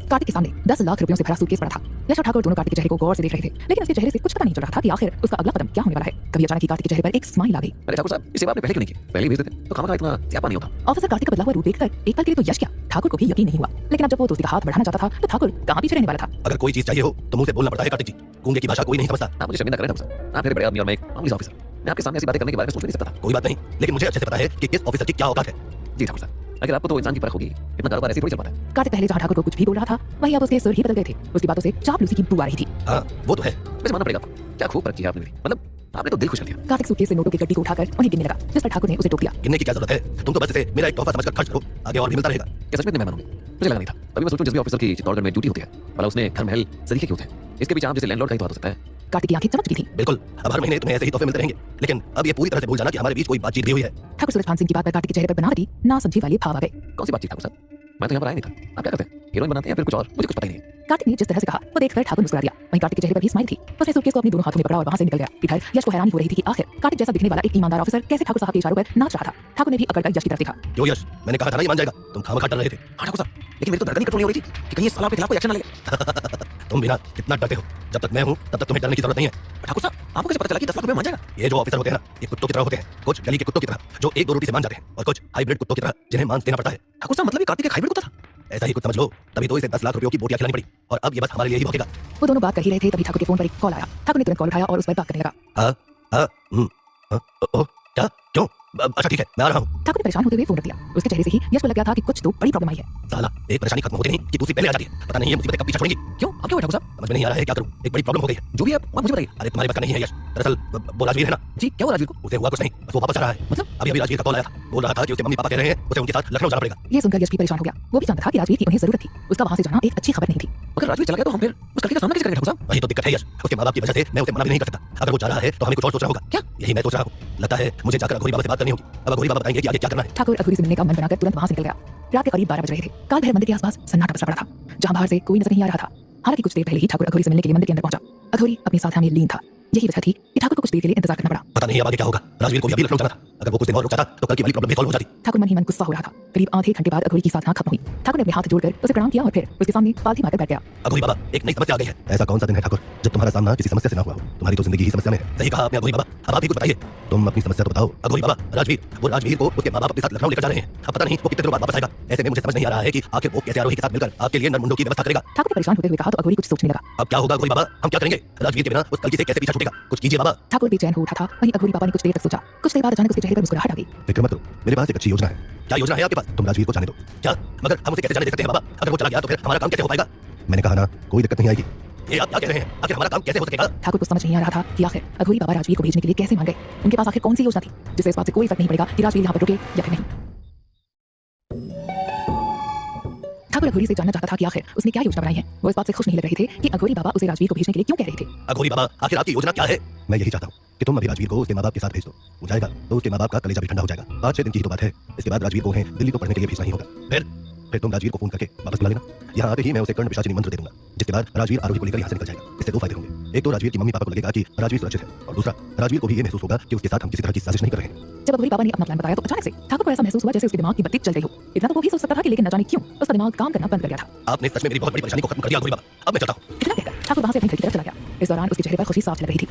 कार्तिक के सामने 10 लाख रुपयों से भरा सूटकेस पड़ा था। यश और ठाकुर दोनों कार्तिक के चेहरे को गौर से देख रहे थे, लेकिन उसके चेहरे से कुछ पता नहीं चल रहा था कि आखिर उसका अगला कदम क्या होने वाला है। कभी अचानक ही कार्तिक के चेहरे पर एक स्माइल आ गई। अरे ठाकुर साहब, इसे आपने पहले क्यों नहीं किया? पहले ही भेज देते तो खामखा इतना स्यापा नहीं होता। ऑफिसर कार्तिक का बदला हुआ रूप देखकर एक पल के लिए तो यश क्या ठाकुर को भी यकीन नहीं हुआ, लेकिन अब जब वो दोस्ती का हाथ बढ़ाना चाहता था तो ठाकुर कहां पीछे रहने वाला था। अगर कोई चीज चाहिए हो तो मुंह से बोलना पड़ता है कार्तिक जी। गूंगे की भाषा कोई नहीं समझता। आप मुझे शर्मिंदा करें ठाकुर साहब। आप मेरे बड़े आदमी और मैं एक मामूली सा ऑफिसर। मैं आपके सामने ऐसी बातें करने के बारे में सोच भी नहीं सकता था। कोई बात नहीं, लेकिन मुझे अच्छे से पता है कि किस ऑफिसर की क्या औकात है। जी ठाकुर साहब, अगर आपको तो इंसान की परख होगी, इतना कारोबार ऐसे थोड़ी चल पाता है। कार्तिक पहले जहां ठाकुर को कुछ भी बोल रहा था वहीं अब उसके सुर ही बदल गए थे। उसकी बातों से चापलूसी की बू आ रही थी। हाँ वो तो है। वैसे मानना पड़ेगा, क्या खूब परख की है आपने मेरी। मतलब आपने तो दिल खुश कर दिया। कार्तिक सूटकेस से नोटों की गड्डी को उठाकर उन्हें गिनने लगा, जिस पर ठाकुर ने उसे टोक दिया। गिनने की क्या जरूरत है? तुम तो बस इसे मेरा एक तोहफा समझकर खर्च करो, आगे और भी मिलता रहेगा। क्या सच में इतने मेहमान होंगे? मुझे लगा नहीं था। अभी मैं सोचूं जिस भी ऑफिसर की चित्तौड़गढ़ में ड्यूटी होती है, भला उसने घर महल सरीखे क्यों थे? इसके पीछे आप जैसे लैंडलॉर्ड का ही तो हाथ हो सकता है। कार्तिक की आंखें चमक चुकी थी। बिल्कुल, अब हर महीने तुम्हें ऐसे ही तोहफे मिलते रहेंगे, लेकिन अब ये पूरी तरह से भूल जाना कि हमारे बीच कोई बातचीत भी हुई है। ठाकुर सूरजभान सिंह की बात पर कार्तिक के चेहरे पर बनावटी ना समझी वाले भाव आ गए। कौन सी बातचीत ठाकुर साहब? मैं तो यहाँ पर आया नहीं था। आप क्या करते हैं? हीरोइन बनाते हैं या फिर कुछ और? मुझे कुछ पता ही नहीं है। कार्तिक ने जिस तरह से कहा वो देखकर ठाकुर मुस्कुरा दिया। वहीं कार्तिक के चेहरे पर भी स्माइल थी। उसने सूटकेस को अपने दोनों हाथों में पकड़ा और वहां से निकल गया। इधर यश को हैरानी हो रही थी कि आखिर कार्तिक जैसा दिखने वाला एक ईमानदार ऑफिसर कैसे ठाकुर साहब के इशारों पर नाच रहा था। ठाकुर ने भी अकड़कर यश की तरफ देखा। जो यश, मैंने कहा था ना ये मान जाएगा। तुम खामखा डर रहे थे। हाँ ठाकुर साहब, लेकिन मेरी तो धड़कन ही कंट्रोल नहीं हो रही थी कि कहीं इस साला के खिलाफ कोई एक्शन ना ले। तुम बिना कितना डरते हो? जब तक मैं हूँ तब तक तुम्हें डरने की जरूरत नहीं है। ठाकुर साहब, आपको कैसे पता चला कि 10 लाख रुपए मान जाएगा? ये जो ऑफिसर होते हैं ना, ये कुत्तों की तरह होते हैं। कुछ गली के कुत्तों की तरह जो 1-2 रोटी से मान जाते हैं, और कुछ हाइब्रिड कुत्तों की तरह जिन्हें मांस देना पड़ता है। ठाकुर साहब, मतलब ये कार्तिक एक हाइब्रिड कुत्ता था? ऐसा ही कुछ समझ लो, तभी तो इसे 10 लाख रुपयों की बोटियां खिलानी पड़ी और अब ये बस हमारे लिए ही भौंकेगा। वो दोनों बात कर ही रहे थे तभी ठाकुर के फोन पर एक कॉल आया। ठाकुर ने तुरंत कॉल उठाया और उस पर बात करने लगा। क्या? क्यों? अच्छा ठीक है, मैं आ रहा हूँ। ठाकुर ने परेशान होते हुए फोन रख दिया। उसके चेहरे से ही यश को लग गया था कि कुछ तो बड़ी प्रॉब्लम आई है। साला, एक परेशानी खत्म होती नहीं कि दूसरी पहले आ जाती है। पता नहीं ये मुसीबतें कब पीछा छोड़ेंगी। क्यों? आप क्या हुआ ठाकुर साहब? समझ में नहीं आ रहा है क्या करूँ। एक बड़ी प्रॉब्लम हो गई है। जो भी है आप मुझे बताइए। अरे तुम्हारी बात का नहीं है यश। दरअसल वो राजवीर है ना। जी, क्या हुआ राजवीर को? उसे हुआ कुछ नहीं, बस वो वापस आ रहा है। मतलब? अभी राजवीर का कॉल आया था। बोल रहा था कि उसके मम्मी पापा कह रहे हैं उसे उनके साथ लखनऊ जाना पड़ेगा। ये सुनकर यश भी परेशान हो गया। वो भी जानता था कि राजवीर की उन्हें जरूरत थी। उसका वहां से जाना एक अच्छी खबर नहीं थी। अगर राजवीर चला गया तो हम फिर उस लड़के का सामना कैसे करेंगे ठाकुर साहब? वही तो दिक्कत है यश। उसके माँ बाप की वजह से मैं उसे मना भी नहीं कर सकता। अगर वो जा रहा है तो हमें कुछ और सोचना होगा। क्या? यही मैं सोच रहा हूँ। लगता है मुझे जाकर अघोरी बाबा से बात करनी होगी। अब अघोरी बाबा बताएंगे कि आगे क्या करना है। ठाकुर अघोरी से मिलने का मन बनाकर तुरंत वहां से निकल गया। रात के करीब 12 बज रहे थे। काल भैरव मंदिर के आसपास सन्नाटा पसरा पड़ा था, जहां बाहर से कोई नजर नहीं आ रहा था। हालांकि कुछ देर पहले ही ठाकुर अघोरी से मिलने के लिए मंदिर के अंदर पहुंचा। अघोरी अपनी साधना में लीन था। यही वजह थी कि ठाकुर को कुछ देर के लिए इंतजार करना पड़ा। पता नहीं अब आगे क्या होगा। राजवीर को भी अभी लखनऊ जाना था। अगर वो कुछ दिन और रुक जाता तो कल की वाली प्रॉब्लम भी सॉल्व हो जाती। ठाकुर मन ही मन गुस्सा हो रहा था। करीब आधे घंटे बाद अघोरी की साधना खत्म हुई। ठाकुर ने अपने हाथ जोड़कर उसे प्रणाम किया और फिर उसके सामने पालथी मारकर बैठ गया। अघोरी बाबा, एक नई समस्या आ गई है। ऐसा कौन सा दिन है ठाकुर जब तुम्हारा सामना किसी समस्या से ना हुआ हो? तुम्हारी तो जिंदगी ही समस्या में है। सही कहा आपने अघोरी बाबा। अब आप भी कुछ बताइए। तुम अपनी समस्या तो बताओ अघोरी बाबा। राजवीर को उसके माँ बाप अपने साथ लखनऊ लेकर जा रहे हैं। अब पता नहीं वो कितने दिनों बाद वापस आएगा। ऐसे में मुझे समझ नहीं आ रहा है कि आखिर वो कैसे आरोही के साथ मिलकर आपके लिए नरमुंडों की व्यवस्था करेगा। ठाकुर ने परेशान होते हुए कहा तो अघोरी कुछ सोचने लगा। अब क्या होगा अघोरी बाबा? हम क्या करेंगे? राजवीर के बिना उस कल्कि से कैसे पीछा छूटेगा? कुछ कीजिए बाबा। ठाकुर बेचैन हो उठा था। वहीं अघोरी बाबा ने कुछ देर तक सोचा। कुछ देर बाद अचानक उसके चेहरे पर मुस्कुराहट आ गई। फिक्र मत करो, मेरे पास एक अच्छी योजना है। क्या योजना है आपके पास? तुम राजवीर को जाने दो। क्या? मगर हम उसे कैसे जाने दे सकते हैं बाबा? अगर वो चला गया तो फिर हमारा काम कैसे हो पाएगा? मैंने कहा ना, कोई दिक्कत नहीं आएगी। ये आप क्या कह रहे हैं? आखिर हमारा काम कैसे हो सकेगा? ठाकुर को समझ नहीं आ रहा था कि आखिर अघोरी बाबा राजवीर को भेजने के लिए कैसे मान गए। उनके पास आखिर कौन सी योजना थी जिससे इस बात से कोई फर्क नहीं पड़ेगा कि राजवीर यहाँ पर रुके या फिर नहीं। ठाकुर अघोरी से जानना चाहता था कि आखिर उसने क्या योजना बनाई है। वो इस बात से खुश नहीं लग रहे थे कि अघोरी बाबा उसे राजवीर को भेजने के लिए क्यों कह रहे थे। अघोरी बाबा, आखिर आपकी योजना क्या है? मैं यही चाहता हूँ कि तुम अभी राजवीर को उसके माँ बाप के साथ भेज दो। वो जाएगा तो उसके माँ बाप का कलेजा भी ठंडा हो जाएगा। 5-6 दिन की ही तो बात है। इसके बाद राजवीर को उन्हें दिल्ली तो पढ़ने के लिए भेजना ही होगा। फिर तुम राजवीर को फोन करके वापस बुला लेना। यहाँ आते ही मैं उसे कर्ण पिशाचिनी मंत्र दे दूंगा, जिसके बाद राजवीर आरोही को लेकर यहाँ से निकल जाएगा। इससे 2 फायदे होंगे। एक तो राजवीर की मम्मी पापा को लगेगा कि राजवीर सुरक्षित है, और दूसरा राजवीर को भी ये महसूस होगा कि उसके साथ हम किसी तरह की साजिश नहीं कर रहे हैं। जब अघोरी बाबा ने अपना प्लान बताया तो अचानक से ठाकुर को ऐसा महसूस हुआ जैसे उसके दिमाग की बत्ती चल रही हो। इतना तो वो भी सोच सकता था कि लेकिन न जाने क्यों उसका दिमाग काम करना बंद कर गया था। आपने सच में मेरी बहुत बड़ी परेशानी को खत्म कर दिया अघोरी बाबा। अब मैं चलता हूँ। इतना कहकर ठाकुर वहां से अपनी घर की तरफ चला गया। इस दौरान उसके चेहरे पर खुशी साफ लग रही थी।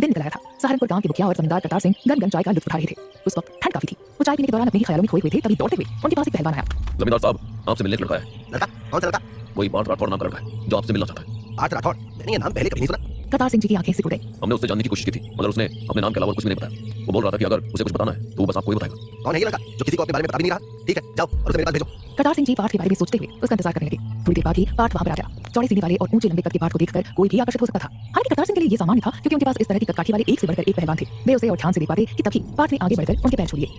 दिन निकल आया था। सहारनपुर गांव के मुखिया और जमींदार करतार सिंह गन चाय का लुत्फ उठा रहे थे। उस वक्त ठंड काफी थी। वो चाय पीने के दौरान अपने ही ख्यालों में खोए हुए थे, तभी दौड़ते हुए उनके पास एक पहलवान आया। जमींदार साहब, आपसे मिलने का लड़का है। लड़का? कौन सा लड़का? वही पार्थ राठौड़ नाम का लड़का है जो आपसे मिलना चाहता है। पार्थ राठौड़? मैंने ये नाम पहले कभी नहीं सुना। करतार सिंह जी की आंखें सिकुड़ गई। हमने उससे जानने की कोशिश की थी, मगर उसने अपने नाम के अलावा कुछ भी नहीं बताया। वो बोल रहा था कि अगर उसे कुछ बताना है तो वो बस आपको ही बताएगा। कौन है ये लड़का जो किसी को अपने बारे में बता भी नहीं रहा? ठीक है, जाओ और उसे मेरे पास भेजो। करतार सिंह जी पार्थ के बारे में सोचते हुए उसका इंतजार करने लगे। थोड़ी देर बाद ही पार्थ वहां पर आ गया। चौड़े सीने वाले और ऊंचे लंबे कद के पार्थ को देखकर कोई भी आकर्षित हो सकता था। हालांकि करतार सिंह के लिए ये सामान्य था, क्योंकि उनके पास इस तरह की कदकाठी वाले एक से बढ़कर एक पहलवान थे। वे उसे और ध्यान से देख पाते कि तभी पार्थ ने आगे बढ़कर उनके पैर छू लिए।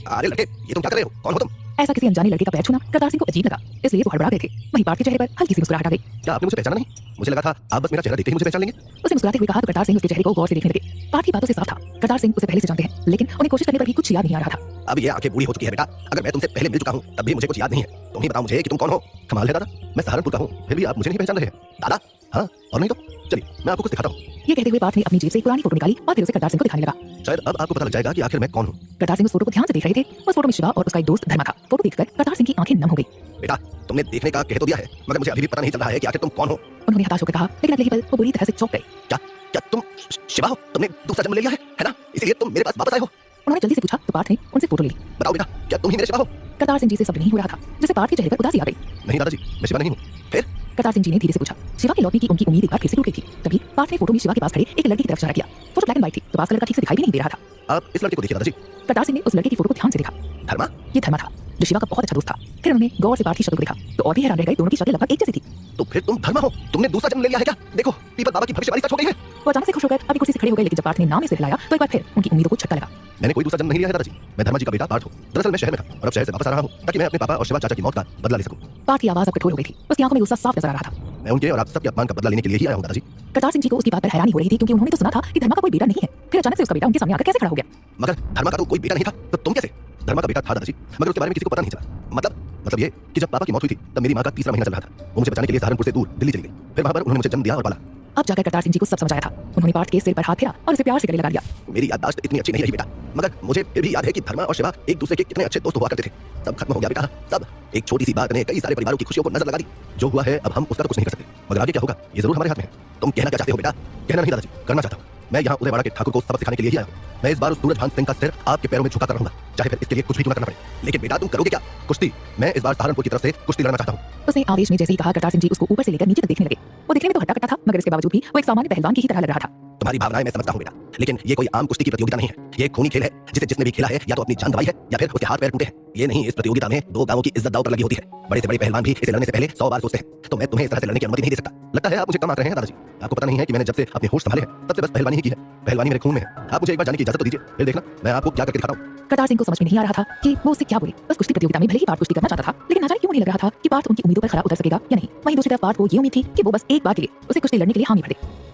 अरे लड़के, ये तुम क्या कर रहे हो? कौन हो तुम? ऐसा किसी अनजाने लड़के का पैर छूना करतार सिंह को अजीब लगा, इसलिए वो हड़बड़ा गए थे। वहीं पार्थ के चेहरे पर हल्की सी मुस्कुराहट आ गई। क्या आपने मुझे पहचाना नहीं? मुझे लगा था आप बस मेरा चेहरा देखते ही मुझे पहचान लेंगे। उसने मुस्कुराते हुए कहा तो करतार सिंह उसके चेहरे को गौर से देखने लगे। पार्थ की बातों से साफ था करतार सिंह उसे पहले से जानते हैं, लेकिन उन्हें कोशिश करने पर भी कुछ याद नहीं आ रहा था। अब ये आंखें बूढ़ी हो चुकी है बेटा। अगर मैं तुमसे पहले मिल चुका हूँ तब भी मुझे कुछ याद नहीं है। तुम ही बताओ मुझे कि तुम कौन हो। कमाल है दादा, मैं सहारनपुर का हूँ फिर भी आप मुझे नहीं पहचान रहे हैं। दादा? हाँ, और नहीं तो चलिए मैं आपको कुछ दिखाता हूँ। ये कहते हुए पार्थ ने अपनी जेब से एक पुरानी फोटो निकाली और फिर उसे करतार सिंह को दिखाने लगा। शायद अब आपको पता लग जाएगा कि आखिर मैं कौन हूँ। करतार सिंह उस फोटो को ध्यान से देख रहे थे। उस फोटो में शिवा और उसका एक दोस्त धर्मा था। फोटो देखकर करतार सिंह की आंखें नम हो गई। बेटा, तुमने देखने का कह तो दिया है, मगर मुझे अभी भी पता नहीं चल रहा है कि आखिर तुम कौन हो। उन्होंने हताश होकर कहा, लेकिन अगले ही पल वो बुरी तरह से चौंक गए। क्या तुम शिवा हो? तुमने दूसरा जन्म ले लिया है ना? इसीलिए तुम मेरे पास वापस आए हो। उन्होंने जल्दी से पूछा तो पार्थ ने उनसे फोटो ले ली। बताओ बेटा, क्या तुम ही मेरे शिवा हो? करतार सिंह जी से शब्द नहीं हो रहा था, जिससे पार्थ के चेहरे पर उदासी आ गई। नहीं दादाजी, मैं शिवा नहीं हूँ। फिर करतार सिंह जी ने धीरे से पूछा। शिवा के लौटने की उनकी उम्मीद एक बार फिर से टूट गई थी। तभी पार्थ ने फोटो में शिवा के पास खड़े एक लड़के की तरफ इशारा किया। फोटो ब्लैक एंड व्हाइट थी तो पास का लड़का ठीक से दिखाई भी नहीं दे रहा था। आप इस लड़के को देखिए दादाजी। करतार सिंह ने उस लड़के की फोटो को ध्यान से देखा। धर्मा? ये धर्मा था जो शिवा का बहुत अच्छा दोस्त था। फिर उन्होंने गौर से पार्थ की शक्ल को देखा तो और भी हैरान रह गए। दोनों की शक्लें लगभग एक जैसी थी। तो फिर तुम धर्मा हो? तुमने दूसरा जन्म ले लिया है क्या? देखो, पीपल बाबा की भविष्यवाणी सच हो गई है। वो अचानक से खुश होकर अपनी कुर्सी से खड़े हो गए, लेकिन जब पार्थ ने नाम से हिलाया तो एक बार फिर उनकी उम्मीदों को झटका लगा। मैंने कोई दूसरा जन्म नहीं लिया है दादाजी। मैं धर्मा जी का बेटा पार्थ हूँ। दरअसल मैं शहर में था और अब शहर से वापस आ रहा हूँ ताकि मैं अपने पापा और शिवा चाचा की मौत का बदला ले सकूं। पार्थ की आवाज अब कठोर हो गई थी। उसकी आंखों में गुस्सा साफ नजर आ रहा था। मैं उनके और आप सबके अपमान का बदला लेने के लिए ही आया हूँ दादाजी। करतार सिंह जी को उसकी बात पर हैरानी हो रही थी, क्योंकि उन्होंने तो सुना था कि धर्मा का कोई बेटा नहीं है। फिर अचानक से उसका बेटा उनके सामने आकर कैसे खड़ा हो गया? मगर धर्मा का तो कोई बेटा नहीं था, तो तुम कैसे? धर्मा का बेटा था दादाजी, मगर उसके बारे में किसी को पता नहीं चला। मतलब ये कि जब पापा की मौत हुई थी तब मेरी माँ का 3रा महीना चल रहा था। वो मुझे बचाने के लिए सहारनपुर से दूर दिल्ली चली गई। फिर वहां पर उन्होंने मुझे जन्म दिया और पाला। अब जाकर करतार सिंह जी को सब समझ आया था। उन्होंने पार्थ के सिर पर हाथ फेरा और उसे प्यार से गले लगा लिया। मेरी याददाश्त इतनी अच्छी नहीं रही बेटा, मगर मुझे फिर भी याद है कि धर्मा और शिवा एक दूसरे के कितने अच्छे दोस्त हुआ करते थे। सब खत्म हो गया बेटा, सब। एक छोटी सी बात ने कई सारे परिवारों की खुशियों को नजर लगा दी। जो हुआ है अब हम उसका तो कुछ नहीं कर सकते, मगर आगे क्या होगा ये जरूर हमारे हाथ में है। तुम कहना क्या चाहते हो बेटा? कहना नहीं दादाजी, करना चाहता हूँ। मैं यहाँ उदयवाड़ा के ठाकुर को सबक सिखाने के लिए ही आया हूँ। मैं इस बार उस सूरजभान सिंह का सिर आपके पैरों में झुका कर रहूंगा, चाहे फिर इसके लिए कुछ भी क्यों ना करना पड़े। लेकिन बेटा तुम करोगे क्या? कुश्ती। मैं इस बार सहारनपुर की तरफ से कुश्ती लड़ना चाहता हूँ। उसने आवेश में जैसे ही कहा, करतार सिंह जी उसको ऊपर से लेकर नीचे तक देखने लगे। वो दिखने में तो हट्टा कट्टा था, मगर इसके बावजूद भी वो एक सामान्य पहलवान की ही तरह लग रहा था। तुम्हारी भावनाएं मैं समझता हूँ बेटा, लेकिन ये कोई आम कुश्ती की प्रतियोगिता नहीं है। ये एक खूनी खेल है जिसे जिसने भी खेला है या तो अपनी जान गंवाई है या फिर उसके हाथ पैर टूटे हैं। ये नहीं, इस प्रतियोगिता में 2 गांवों की इज्जत दांव पर लगी होती है। बड़े से बड़े पहलवान भी इसे लड़ने से पहले 100 बार सोचते हैं। तो मैं तुम्हें इस तरह से लड़ने की अनुमति नहीं दे सकता। लगता है आप मुझे कम आंक रहे हैं दादाजी। आपको पता नहीं है कि मैंने जब से अपने होश संभाले हैं तब से बस पहलवानी ही की है। पहलवानी मेरे खून में है। आप मुझे एक बार जाने की इजाजत तो दीजिए, फिर देखना मैं आपको क्या करके दिखाता हूँ। करतार सिंह को समझ में नहीं आ रहा था कि वो उससे क्या बोले। बस कुश्ती प्रतियोगिता में भले ही पार्थ कुश्ती करना चाहता था, लेकिन ना जाने क्यों नहीं लग रहा था कि पार्थ उनकी उम्मीदों पर खरा उतर सकेगा या नहीं। वहीं दूसरी तरफ पार्थ को ये उम्मीद थी कि वो बस एक बार के लिए उसे कुश्ती लड़ने के लिए हामी भर दे।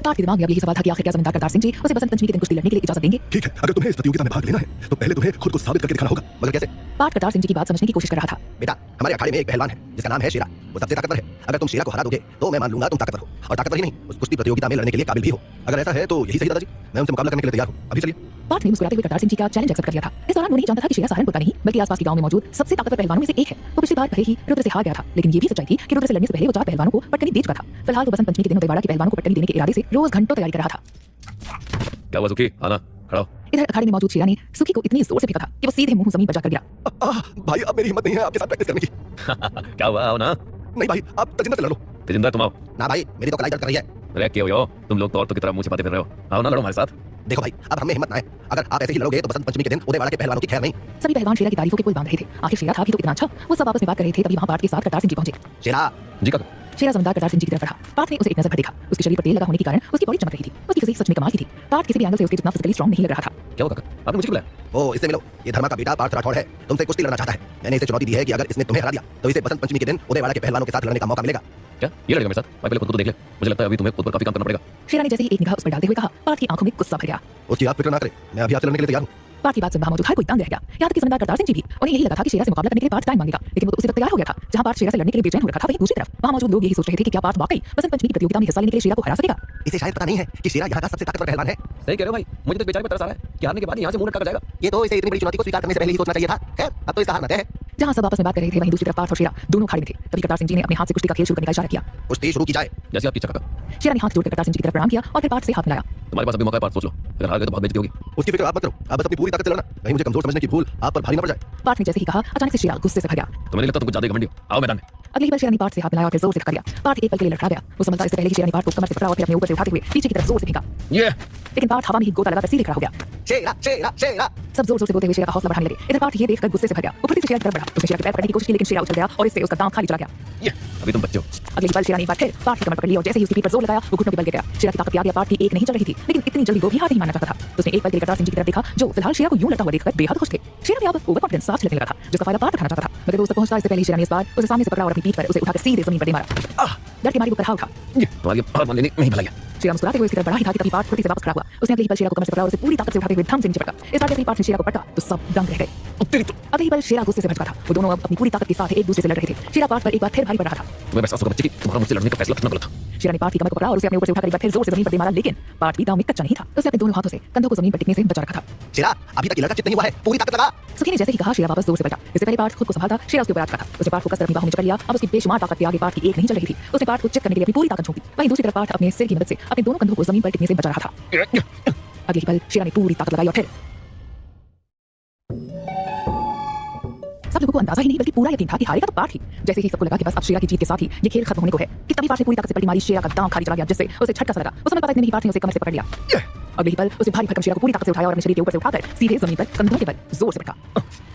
पार्थ के दिमाग में अब यही सवाल था कि आखिर क्या जमींदार करतार सिंह जी उसे बसंत पंचमी के दिन कुश्ती लड़ने के लिए इजाजत देंगे। ठीक है, अगर तुम्हें इस प्रतियोगिता में भाग लेना है तो पहले तुम्हें खुद को साबित करके दिखाना होगा। मगर कैसे? पार्थ करतार सिंह जी की बात समझने की कोशिश कर रहा था। बेटा, हमारे अखाड़े में एक पहलवान है जिसका नाम है शेरा। वो सबसे ताकतवर है। अगर तुम शेरा को हरा दोगे तो मैं मान लूंगा तुम ताकतवर हो, और ताकतवर ही नहीं उस कुश्ती प्रतियोगिता में लड़ने के लिए काबिल भी हो। अगर ऐसा है तो यही सही दादाजी, मैं उनसे मुकाबला करने के लिए तैयार हूँ। अभी चलिए। पार्थ ने मुस्कुराते हुए करतार सिंह जी का चैलेंज एक्सेप्ट कर लिया था। इस दौरान वो नहीं जानता था कि शेरा सहारनपुर का नहीं बल्कि आसपास के गांव में मौजूद सबसे ताकतवर पहलवानों में से एक है। वो पिछली बार भले ही रुद्र से हार गया था, लेकिन ये भी सच्चाई थी कि रुद्र से लड़ने से पहले वो 4 पहलवानों को पटकनी बेच चुका था। फिलहाल वो बसंत पंचमी के दिन उदयवाड़ा के पहलवानों को पटकनी देने के इरादे से रोज घंटों तैयारी कर रहा था। क्या हुआ सुखी? आना, खड़ा हो। इधर अखाड़े में मौजूद शेरा ने सुखी को इतनी जोर से फेंका था कि वो सीधे मुंह जमीन पर जाकर गिरा। भाई अब मेरी हिम्मत नहीं है आपके साथ प्रैक्टिस करने की। क्या हुआ? आओ ना। नहीं भाई, आप तजिंदर से लड़ो। तेजिंदर तुम आओ। ना भाई, मेरी तो कलाई दर्द कर रही है। अरे क्या हो तुम लोग तो औरतों की तरह मुंह छिपाते फिर रहे हो। आओ ना, लड़ो हमारे साथ। देखो भाई, अब हमें हिम्मत ना है। अगर आप ऐसे ही लड़ोगे तो बसंत पंचमी के दिन उदयवाड़ा के पहलवानों की खैर नहीं। सभी पहलवान शेरा की तारीफों के पुल बांध रहे थे। आखिर शेरा था भी तो इतना अच्छा। वो सब आपस में बात कर रहे थे, तभी वहां पार्थ के साथ करतार सिंह जी पहुंचे। शेरा जी काका। शेरा जमींदार करतार सिंह जी की तरफ बढ़ा। पार्थ ने उसे एक नजर भर देखा। उसके शरीर पर तेल लगा होने के कारण उसकी बॉडी चमक रही थी। उसकी फिजिक सच में कमाल की थी। पार्थ किसी भी एंगल से उसके जितना फिजिकली स्ट्रांग नहीं लग रहा था। क्या हुआ काका? आपने मुझे क्यों बुलाया? ओ इससे मिलो, ये धर्मा का बेटा पार्थ राठौड़ है, तुमसे कुश्ती लड़ना चाहता है। मैंने इसे चुनौती दी है कि अगर इसने तुम्हें हरा दिया तो इसे बसंत पंचमी के दिन उदयवाड़ा के पहलवानों के साथ लड़ने का मौका मिलेगा। क्या ये लड़ेगा मेरे साथ? भाई पहले खुद तो देख ले, मुझे लगता है अभी तुम्हें खुद पर काफी काम करना पड़ेगा। शेरा ने जैसे ही एक निगाह उस पर डालते हुए कहा, पार्थ की आंखों में गुस्सा भर गया। उसकी आप फिक्र ना करें, मैं अभी आपसे लड़ने के लिए तैयार हूँ। पार्थ की बात सुन वहां मौजूद हर कोई दंग रह गया। यहाँ तक कि जमींदार करतार सिंह जी भी। उन्हें यही लगा था कि शेरा से मुकाबला करने के लिए पार्थ टाइम मांगेगा, लेकिन वो तो उसी वक्त तैयार हो गया था जहां पार्थ शेरा से लड़ने के लिए बेचैन हो रखा था। वहीं दूसरी तरफ वहां मौजूद लोग यही सोच रहे थे कि क्या पार्थ वाकई बसंत पंचमी की प्रतियोगिता में हिस्सा लेने के लिए शेरा को हरा सकेगा। इसे शायद पता नहीं है कि शेरा यहाँ का सबसे ताकतवर पहलवान है। सही कह रहे हो भाई, मुझे तो बेचारे पर तरस आ रहा है कि हारने के बाद यहाँ से मुंह लटका कर जाएगा। ये तो इसे इतनी बड़ी चुनौती को स्वीकार करने से पहले ही सोचना चाहिए था। खैर, अब तो इसका हारना तय है। जहां सब आपस में बात कर रहे थे वहीं दूसरी तरफ पार्थ और शेरा दोनों खाड़े में थे। तभी करतार सिंह जी ने अपने हाथ से कुश्ती का खेल शुरू करने का इशारा किया। कुश्ती शुरू की जाए। जैसे आपकी इच्छा काका। शेरा ने हाथ जोड़कर करतार सिंह जी की तरफ प्रणाम किया और फिर पार्थ से हाथ मिलाया। तुम्हारे पास अभी मौका है, पार्थ सोच लो। अगर हार गए तो बहुत बेइज्जती होगी। उसकी फिक्र आप मत करो, आप बस अपनी पूरी ताकत से लड़ना। कहीं मुझे कमजोर समझने की भूल आप पर भारी न पड़ जाए। पार्थ ने जैसे ही कहा, अचानक से शेरा गुस्से से भर गया। तुम्हें नहीं लगता तुम कुछ ज्यादा घमंडी हो? आओ मैदान में। अगली बार शेरा ने पार्थ से हाथ मिलाया और फिर जोर से धक्का दिया। पार्थ एक पल के लिए लड़खड़ा गया। वो समझता इससे पहले कि शेरा ने पार्थ को कमर से पकड़ा और फिर अपने ऊपर से उठाते हुए पीछे की तरफ जोर से फेंका। लेकिन पार्थ हवा में ही गोता लगाकर सीधे खड़ा हो गया। शेरा शेरा शेरा सब जोर जोर से बोलते हुए शेरा का हौसला बढ़ाने लगे। इधर पार्थ ये देखकर गुस्से से भर गया। वो फुर्ती से शेरा की तरफ बढ़ा। उसने शेरा के पैर पकड़ने की कोशिश की, लेकिन शेरा उछल गया और इससे उसका दांव खाली चला गया। अभी तुम बच्चे हो। अगली पल शेरा ने एक बार फिर पार्थ की कमर पकड़ ली और जैसे ही उसकी पीठ पर जोर लगाया वो घुटनों के बल गिर गया। शेरा की ताकत याद या पार्थ की एक नहीं चल रही थी, लेकिन इतनी जल्दी वो भी हार नहीं मानना चाहता था। उसने एक पल के लिए करतार सिंह जी की तरफ देखा, जो फिलहाल शेरा को यूं लड़ता हुआ देखकर बेहद खुश थे। शेरा में अब ओवर कॉन्फिडेंस साफ झलकने लगा था, जिसका फायदा पार्थ उठाना चाहता था। मगर वो उस तक पहुंचता इससे पहले शेरा ने इस बार उसे सामने से पकड़ा और अपनी पीठ पर उसे उठाकर सीधे जमीन पर दे मारा। डर के मारे वो करहा उठा। तुम्हारी हार मान लेने नहीं भलाई है। शेरा मुस्कुराते हुए उसकी तरफ बढ़ा ही था कि तभी पार्थ फुर्ती से वापस खड़ा हुआ। उसने अगले ही पल शेरा को कमर से पकड़ा और उसे पूरी ताकत से उठाते हुए धम से नीचे पटका। इस बार जैसे ही पार्थ ने शेरा को पटका तो सब दंग रह गए। अगले ही पल शेरा गुस्से से भड़का था। वो दोनों अब अपनी पूरी ताकत के साथ एक दूसरे से लड़ रहे थे। शेरा पार्थ पर एक बार फिर भारी पड़ रहा था। तुम्हें एहसास होगा बच्चे कि तुम्हारा मुझसे लड़ने का फैसला कितना गलत था। शेरा ने पार्थ की कमर को पकड़ा और उसे अपने ऊपर से उठाकर एक बार फिर जोर से जमीन पर दे मारा, लेकिन पार्थ भी दांव में कच्चा नहीं था। उसने अपने दोनों हाथों से कंधों को जमीन पर टिकने से बचा रखा था। शेरा अभी तक ये लड़का चित नहीं हुआ है, पूरी ताकत लगा। सुखी ने जैसे ही कहा, शेरा वापस जोर से बचा। इससे पहले पार्थ खुद को संभालता, शेरा उसके ऊपर आ चुका था। उसने पार्थ को कसकर अपनी बाहों में जकड़ लिया। अब उसकी बेशुमार ताकत के आगे पार्थ की एक नहीं चल रही थी। उसने पार्थ को चित करने के लिए अपनी पूरी ताकत झोंकी। वहीं दूसरी तरफ पार्थ अपने सिर की मदद से अपने दोनों कंधों को जमीन पर टिकने से बचा रहा था। अगले ही पल शेरा ने पूरी ताकत लगाई और फिर सब लोगों को अंदाजा ही नहीं बल्कि पूरा यकीन था कि हारेगा तो पार्थ ही। जैसे ही सबको लगा कि बस अब शेरा की जीत के साथ ही ये खेल खत्म होने को है कि तभी पार्थ ने पूरी ताकत से पलटी मारी। शेरा का दांव खाली चला गया, जिससे उसे झटका सा लगा। उस समय पता नहीं पार्थ ने उसे कमर से पकड़ लिया। अगले ही पल उसे भारी भरकम शेरा को पूरी ताकत से उठाया और अपने शरीर के ऊपर से उठाकर सीधे जमीन पर कंधों के बल जोर से पटका।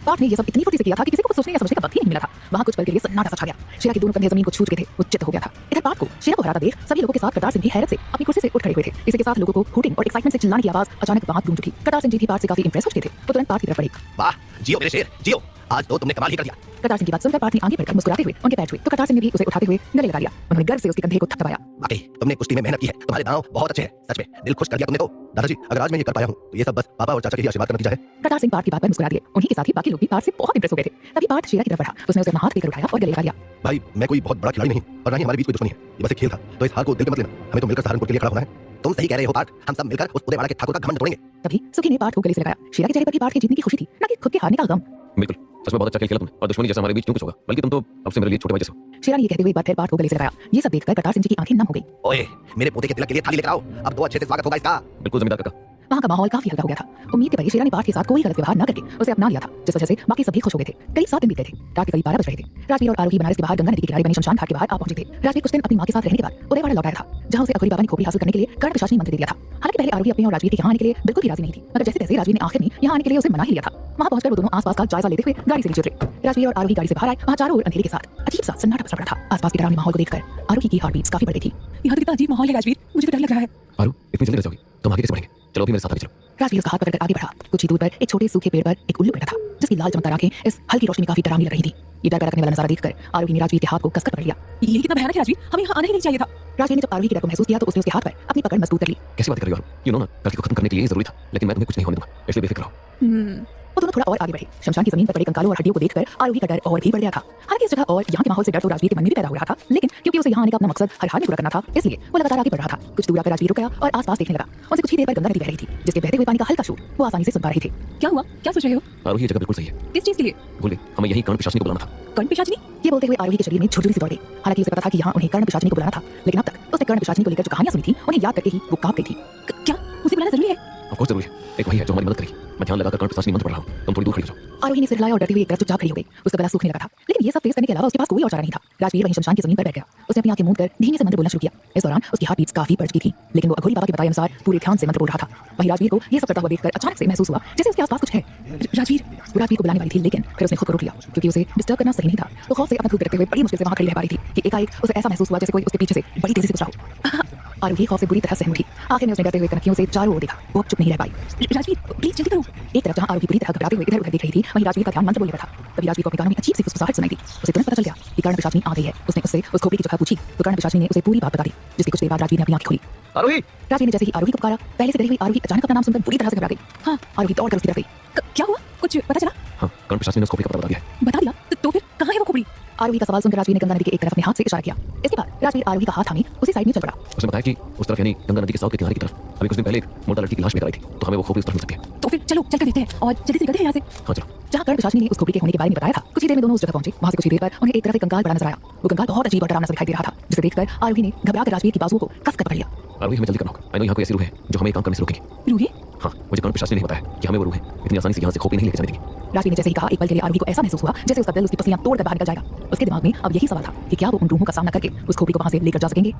पार्थ ने ये सब इतनी फुर्ती से किया था कि किसी को कुछ सोचने या समझने का वक्त ही नहीं मिला था। वहां कुछ पल के लिए सन्नाटा सा छा गया। शेरा के दोनों कंधे जमीन को छू चुके थे, वो चित हो गया था। इधर पार्थ को शेरा को हराता देख सभी लोगों के साथ करतार सिंह भी हैरत से अपनी कुर्सी से उठ खड़े हुए थे। इसी के साथ लोगों को हूटिंग और एक्साइटमेंट से चिल्लाने की आवाज अचानक वहां गूंज उठी। करतार सिंह जी भी पार्थ से काफी इंप्रेस हो चुके थे। वो तुरंत पार्थ की तरफ बढ़े। वाह जियो मेरे शेर जियो, आज तो तुमने कमाल ही कर दिया। करतार सिंह की बात सुनकर पार्थ ने आगे बढ़कर मुस्कुराते हुए उनके पैर छुए तो करतार सिंह ने भी उसे उठाते हुए गले लगा लिया। उन्होंने गर्व से उसके कंधे को थपथपाया। वाकई तुमने कुश्ती में मेहनत की है, तुम्हारे दांव बहुत अच्छे हैं। सच में दिल खुश कर दिया तुमने तो। दादाजी अगर आज मैं ये कर पाया हूँ तो ये सब बस पापा और चाचा के ही आशीर्वाद का नतीजा है। करतार सिंह पार्थ की बात पर मुस्कुरा दिए। उन्हीं के साथ ही बाकी लोग भी पार्थ से बहुत इंप्रेस हो गए थे। तभी पार्थ शेरा की तरफ बढ़ा। उसने उसे अपना हाथ लेकर उठाया और गले लगा लिया। भाई मैं कोई बहुत बड़ा खिलाड़ी नहीं और ना ही हमारे बीच कोई दुश्मनी है, ये बस एक खेल था, तो इस हार को दिल पे मत लेना। हमें तो मिलकर सहारनपुर के लिए खड़ा होना है। तुम सही कह रहे हो पार्थ, हम सब मिलकर उस उदयवाड़ा के ठाकुर का घमंड तोड़ेंगे। तभी सुखी ने पार्थ को गले से लगाया। शेरा के चेहरे पर भी पार्थ के जीतने की खुशी थी, न कि खुद के हारने का गम। बिल्कुल, सच में बहुत अच्छा खेल खेला तुमने और दुश्मनी जैसा हमारे बीच क्यों कुछ होगा, बल्कि तुम तो अब से मेरे लिए छोटे भाई जैसे हो। शेरा ने ये कहते हुए एक बार फिर पार्थ को गले से लगाया। ये सब देखकर करतार सिंह जी की आंखें नम हो गई। ओए मेरे पोते के तिलक के लिए थाली लेकर आओ, अब तो अच्छे से स्वागत होगा इसका। बिल्कुल जमींदार काका। वहाँ का माहौल काफी हल्का हो गया था। उम्मीद के परे शेरा ने पार्थ के साथ कोई गलत व्यवहार न करके उसे अपना लिया था, जिस वजह से बाकी सभी खुश हो गए थे। करीब 7 दिन बीत गए थे। रात के करीब 12 बज रहे थे। राजवीर और आरोही बनारस के बाहर गंगा नदी के किनारे बने शमशान घाट के बाहर आ पहुंचे थे। राजवीर कुछ दिन अपनी मां के साथ रहने के बाद उदयवाड़ा लौट आया था, जहां उसे अघोरी बाबा ने खोपड़ी हासिल करने के लिए कर्ण प्रशासनी मंत्र दे दिया था। हालांकि पहले आरोही अपने और राजवीर के यहाँ आने के लिए बिल्कुल भी राजी नहीं थी, मगर जैसे तैसे राजवीर ने आखिर में यहाँ आने के लिए उसे मना ही लिया था। वहाँ पहुंचकर वो दोनों आसपास का जायजा लेते हुए गाड़ी से नीचे उतरे। राजवीर और आरोही गाड़ी से बाहर आए। वहाँ चारों ओर अंधेरे के साथ अजीब सा सन्नाटा पसरा पड़ा था। आसपास के डरावने माहौल को देखकर आरोही की हार्ट बीट्स काफी बढ़ गई थी। यहाँ तो कितना अजीब माहौल है राजवीर, मुझे तो डर लग रहा है। आरू इतनी जल्दी जाओगी, तुम आगे कैसे बढ़ेंगे? चलो अभी मेरे साथ आगे चलो। राजवीर उसका हाथ पकड़कर आगे बढ़ा। कुछ ही दूर पर एक छोटे सूखे पेड़ पर एक उल्लू बैठा था, जिसकी लाल चमकदार आंखें इस हल्की रोशनी में काफी डरावनी लग रही थी। ये डर रखने वाला नजारा देखकर आरोही ने राजवीर के हाथ को कसकर पकड़ लिया। ये कितना भयानक है राजवीर, हमें यहाँ आना ही नहीं चाहिए था। राजवीर ने जब आरोही की डर को महसूस किया तो उसने उसके हाथ पर अपनी पकड़ मजबूत कर ली। कैसी बात कर रही हो आरू? यू नो ना, गलती को खत्म करने के लिए जरूरी था, लेकिन मैं तुम्हें कुछ नहीं होने दूंगा, इसलिए बेफिक्र रहो। वो दोनों थोड़ा और आगे बढ़े। शमशान की जमीन पर पड़े कंकालों और हड्डियों को देखकर आरोही का डर और भी बढ़ गया था। हालांकि इस जगह और यहाँ के माहौल से डर तो राजवीर के मन में भी पैदा हो रहा था, लेकिन क्योंकि उसे यहाँ आने का अपना मकसद हर हाल में पूरा करना था, इसलिए वो लगातार आगे बढ़ रहा था। कुछ दूर आकर राजवीर रुक गया और आसपास देखने लगा। उनसे कुछ ही देर पर गंगा नदी बह रही थी, जिसके बहते हुए पानी का हल्का शोर वो आसानी से सुन पा रहे थे। क्या हुआ, क्या सोच रहे हो? आरू ये जगह बिल्कुल सही है। किस चीज के लिए? भूल गई, हमें यही कर्ण पिशाचिनी को बुलाना था। कर्ण पिशाचिनी? ये बोलते हुए आरोही के शरीर में झुरझुरी सी दौड़ गई। हालांकि उसे पता था कि यहाँ उन्हें कर्ण पिशाचिनी को बुलाना था, लेकिन अब तक उसने कर्ण पिशाचिनी को लेकर जो कहानियां सुनी थी उन्हें याद करके ही वो कांप गई थी। क्या उसे बुलाना जरूरी है? ऑफ कोर्स जरूरी है, एक वही है जो हमारी मदद करेगी। मैं ध्यान लगाकर कर्ण पिशाचिनी मंत्र पढ़ रहा हूँ, तुम थोड़ी दूर खड़ी हो जाओ। आरोही ने सिर हिलाया और डरती हुई एक तरफ चुपचाप खड़ी हो गई। उसका गला सूखने लगा था, लेकिन ये सब फेस करने के अलावा उसके पास कोई और चारा नहीं था। राजवीर वहीं शमशान की जमीन पर बैठ गया। उसने अपनी आंखें मूंद कर धीमे से मंत्र बोलना शुरू किया। इस दौरान उसकी हार्ट बीट्स काफी बढ़ चुकी थी, लेकिन वो अघोरी बाबा के बताए अनुसार पूरे ध्यान से मंत्र बोल रहा था। वहीं राजवीर को ये सब करता हुआ देखकर अचानक से महसूस हुआ जैसे उसके आसपास कुछ है। राजवीर को बुलाने वाली थी, लेकिन फिर उसने खुद को रोक लिया क्योंकि उसे डिस्टर्ब करना सही नहीं था। तो खौफ से अपना खूब रखते हुए बड़ी मुश्किल से वहां खड़ी रह पा रही थी कि एकाएक उसे ऐसा महसूस हुआ जैसे कोई उसके पीछे से बड़ी तेजी से गुजरा हो। आरोही खौफ से बुरी तरह सहम उठी। आखिर में उसने डरते हुए कनखियों से चारों ओर देखा। वो चुप नहीं रह पाई। राजवीर प्लीज जल्दी करो। एक तरफ जहां आरोही बुरी तरह घबराते हुए इधर उधर देख रही थी, वहीं राजवीर का ध्यान मंत्र बोलने पर था। तभी राजवीर को अपने कानों में अजीब सी फुसफुसाहट सुनाई दी। उसे तुरंत पता चल गया कि कर्ण पिशाचिनी आ गई है। उसने उससे उस खोपड़ी की जगह पूछी तो कर्ण पिशाचिनी ने उसे पूरी बात बता दी, जिसके कुछ देर बाद राजवीर ने अपनी आंखें खोली। आरोही! राजवीर ने जैसे ही आरोही को पुकारा, पहले से डरी हुई आरोही अचानक अपना नाम सुनकर बुरी तरह से घबरा गई। हाँ, आरोही दौड़कर उसकी तरफ गई। क्या हुआ? कुछ पता चला? हाँ, कर्ण पिशाच ने उस खोपड़ी का पता बता दिया है। बता दिया? तो फिर कहाँ है वो खोपड़ी? आरोही का सवाल सुनकर राजवीर ने गंगा नदी के एक तरफ अपने हाथ से इशारा किया। इसके बाद राजवीर आरोही का हाथ थामे उसी साइड में चल पड़ा। उसने बताया कि उस तरफ यानी गंगा नदी के साउथ के किनारे की तरफ अभी कुछ दिन पहले एक मुर्दा लड़की की लाश लेकर आई थी, तो हमें वो खोपड़ी उस तरफ मिल सकती है। तो फिर चलो चलकर देखते हैं और जल्दी से निकलते हैं यहाँ से। हाँ चलो। जहाँ कर्ण पिशाचिनी ने उस खोपड़ी के होने के बारे में बताया था, कुछ ही देर में दोनों उस जगह पहुंचे। वहां से कुछ ही देर पर उन्हें एक तरफ एक कंकाल पड़ा नजर आया। वो कंकाल बहुत अजीब और डरावना सा दिखाई दे रहा था, जिसे देखकर आरोही ने घबराकर राजवीर की बाजुओं को कसकर पकड़ लिया। आरोही, हमें जल्दी करना होगा। आई नो यहाँ कोई ऐसी रूह है जो हमें काम करने से रोकेंगे। रूही? हाँ, मुझे कर्ण पिशाच ने नहीं बताया कि हमें वो रूह है इतनी आसानी से यहाँ से खोपड़ी नहीं लेकर जाने देंगे। राजवीर ने जैसे ही कहा, एक पल के लिए आरोही को ऐसा महसूस हुआ जैसे उसका दिल उसकी पसलियां तोड़कर बाहर निकल जाएगा। उसके दिमाग में अब यही सवाल था कि क्या वो उन रूहों का सामना करके उस खोपड़ी को वहां से लेकर जा सकेंगे।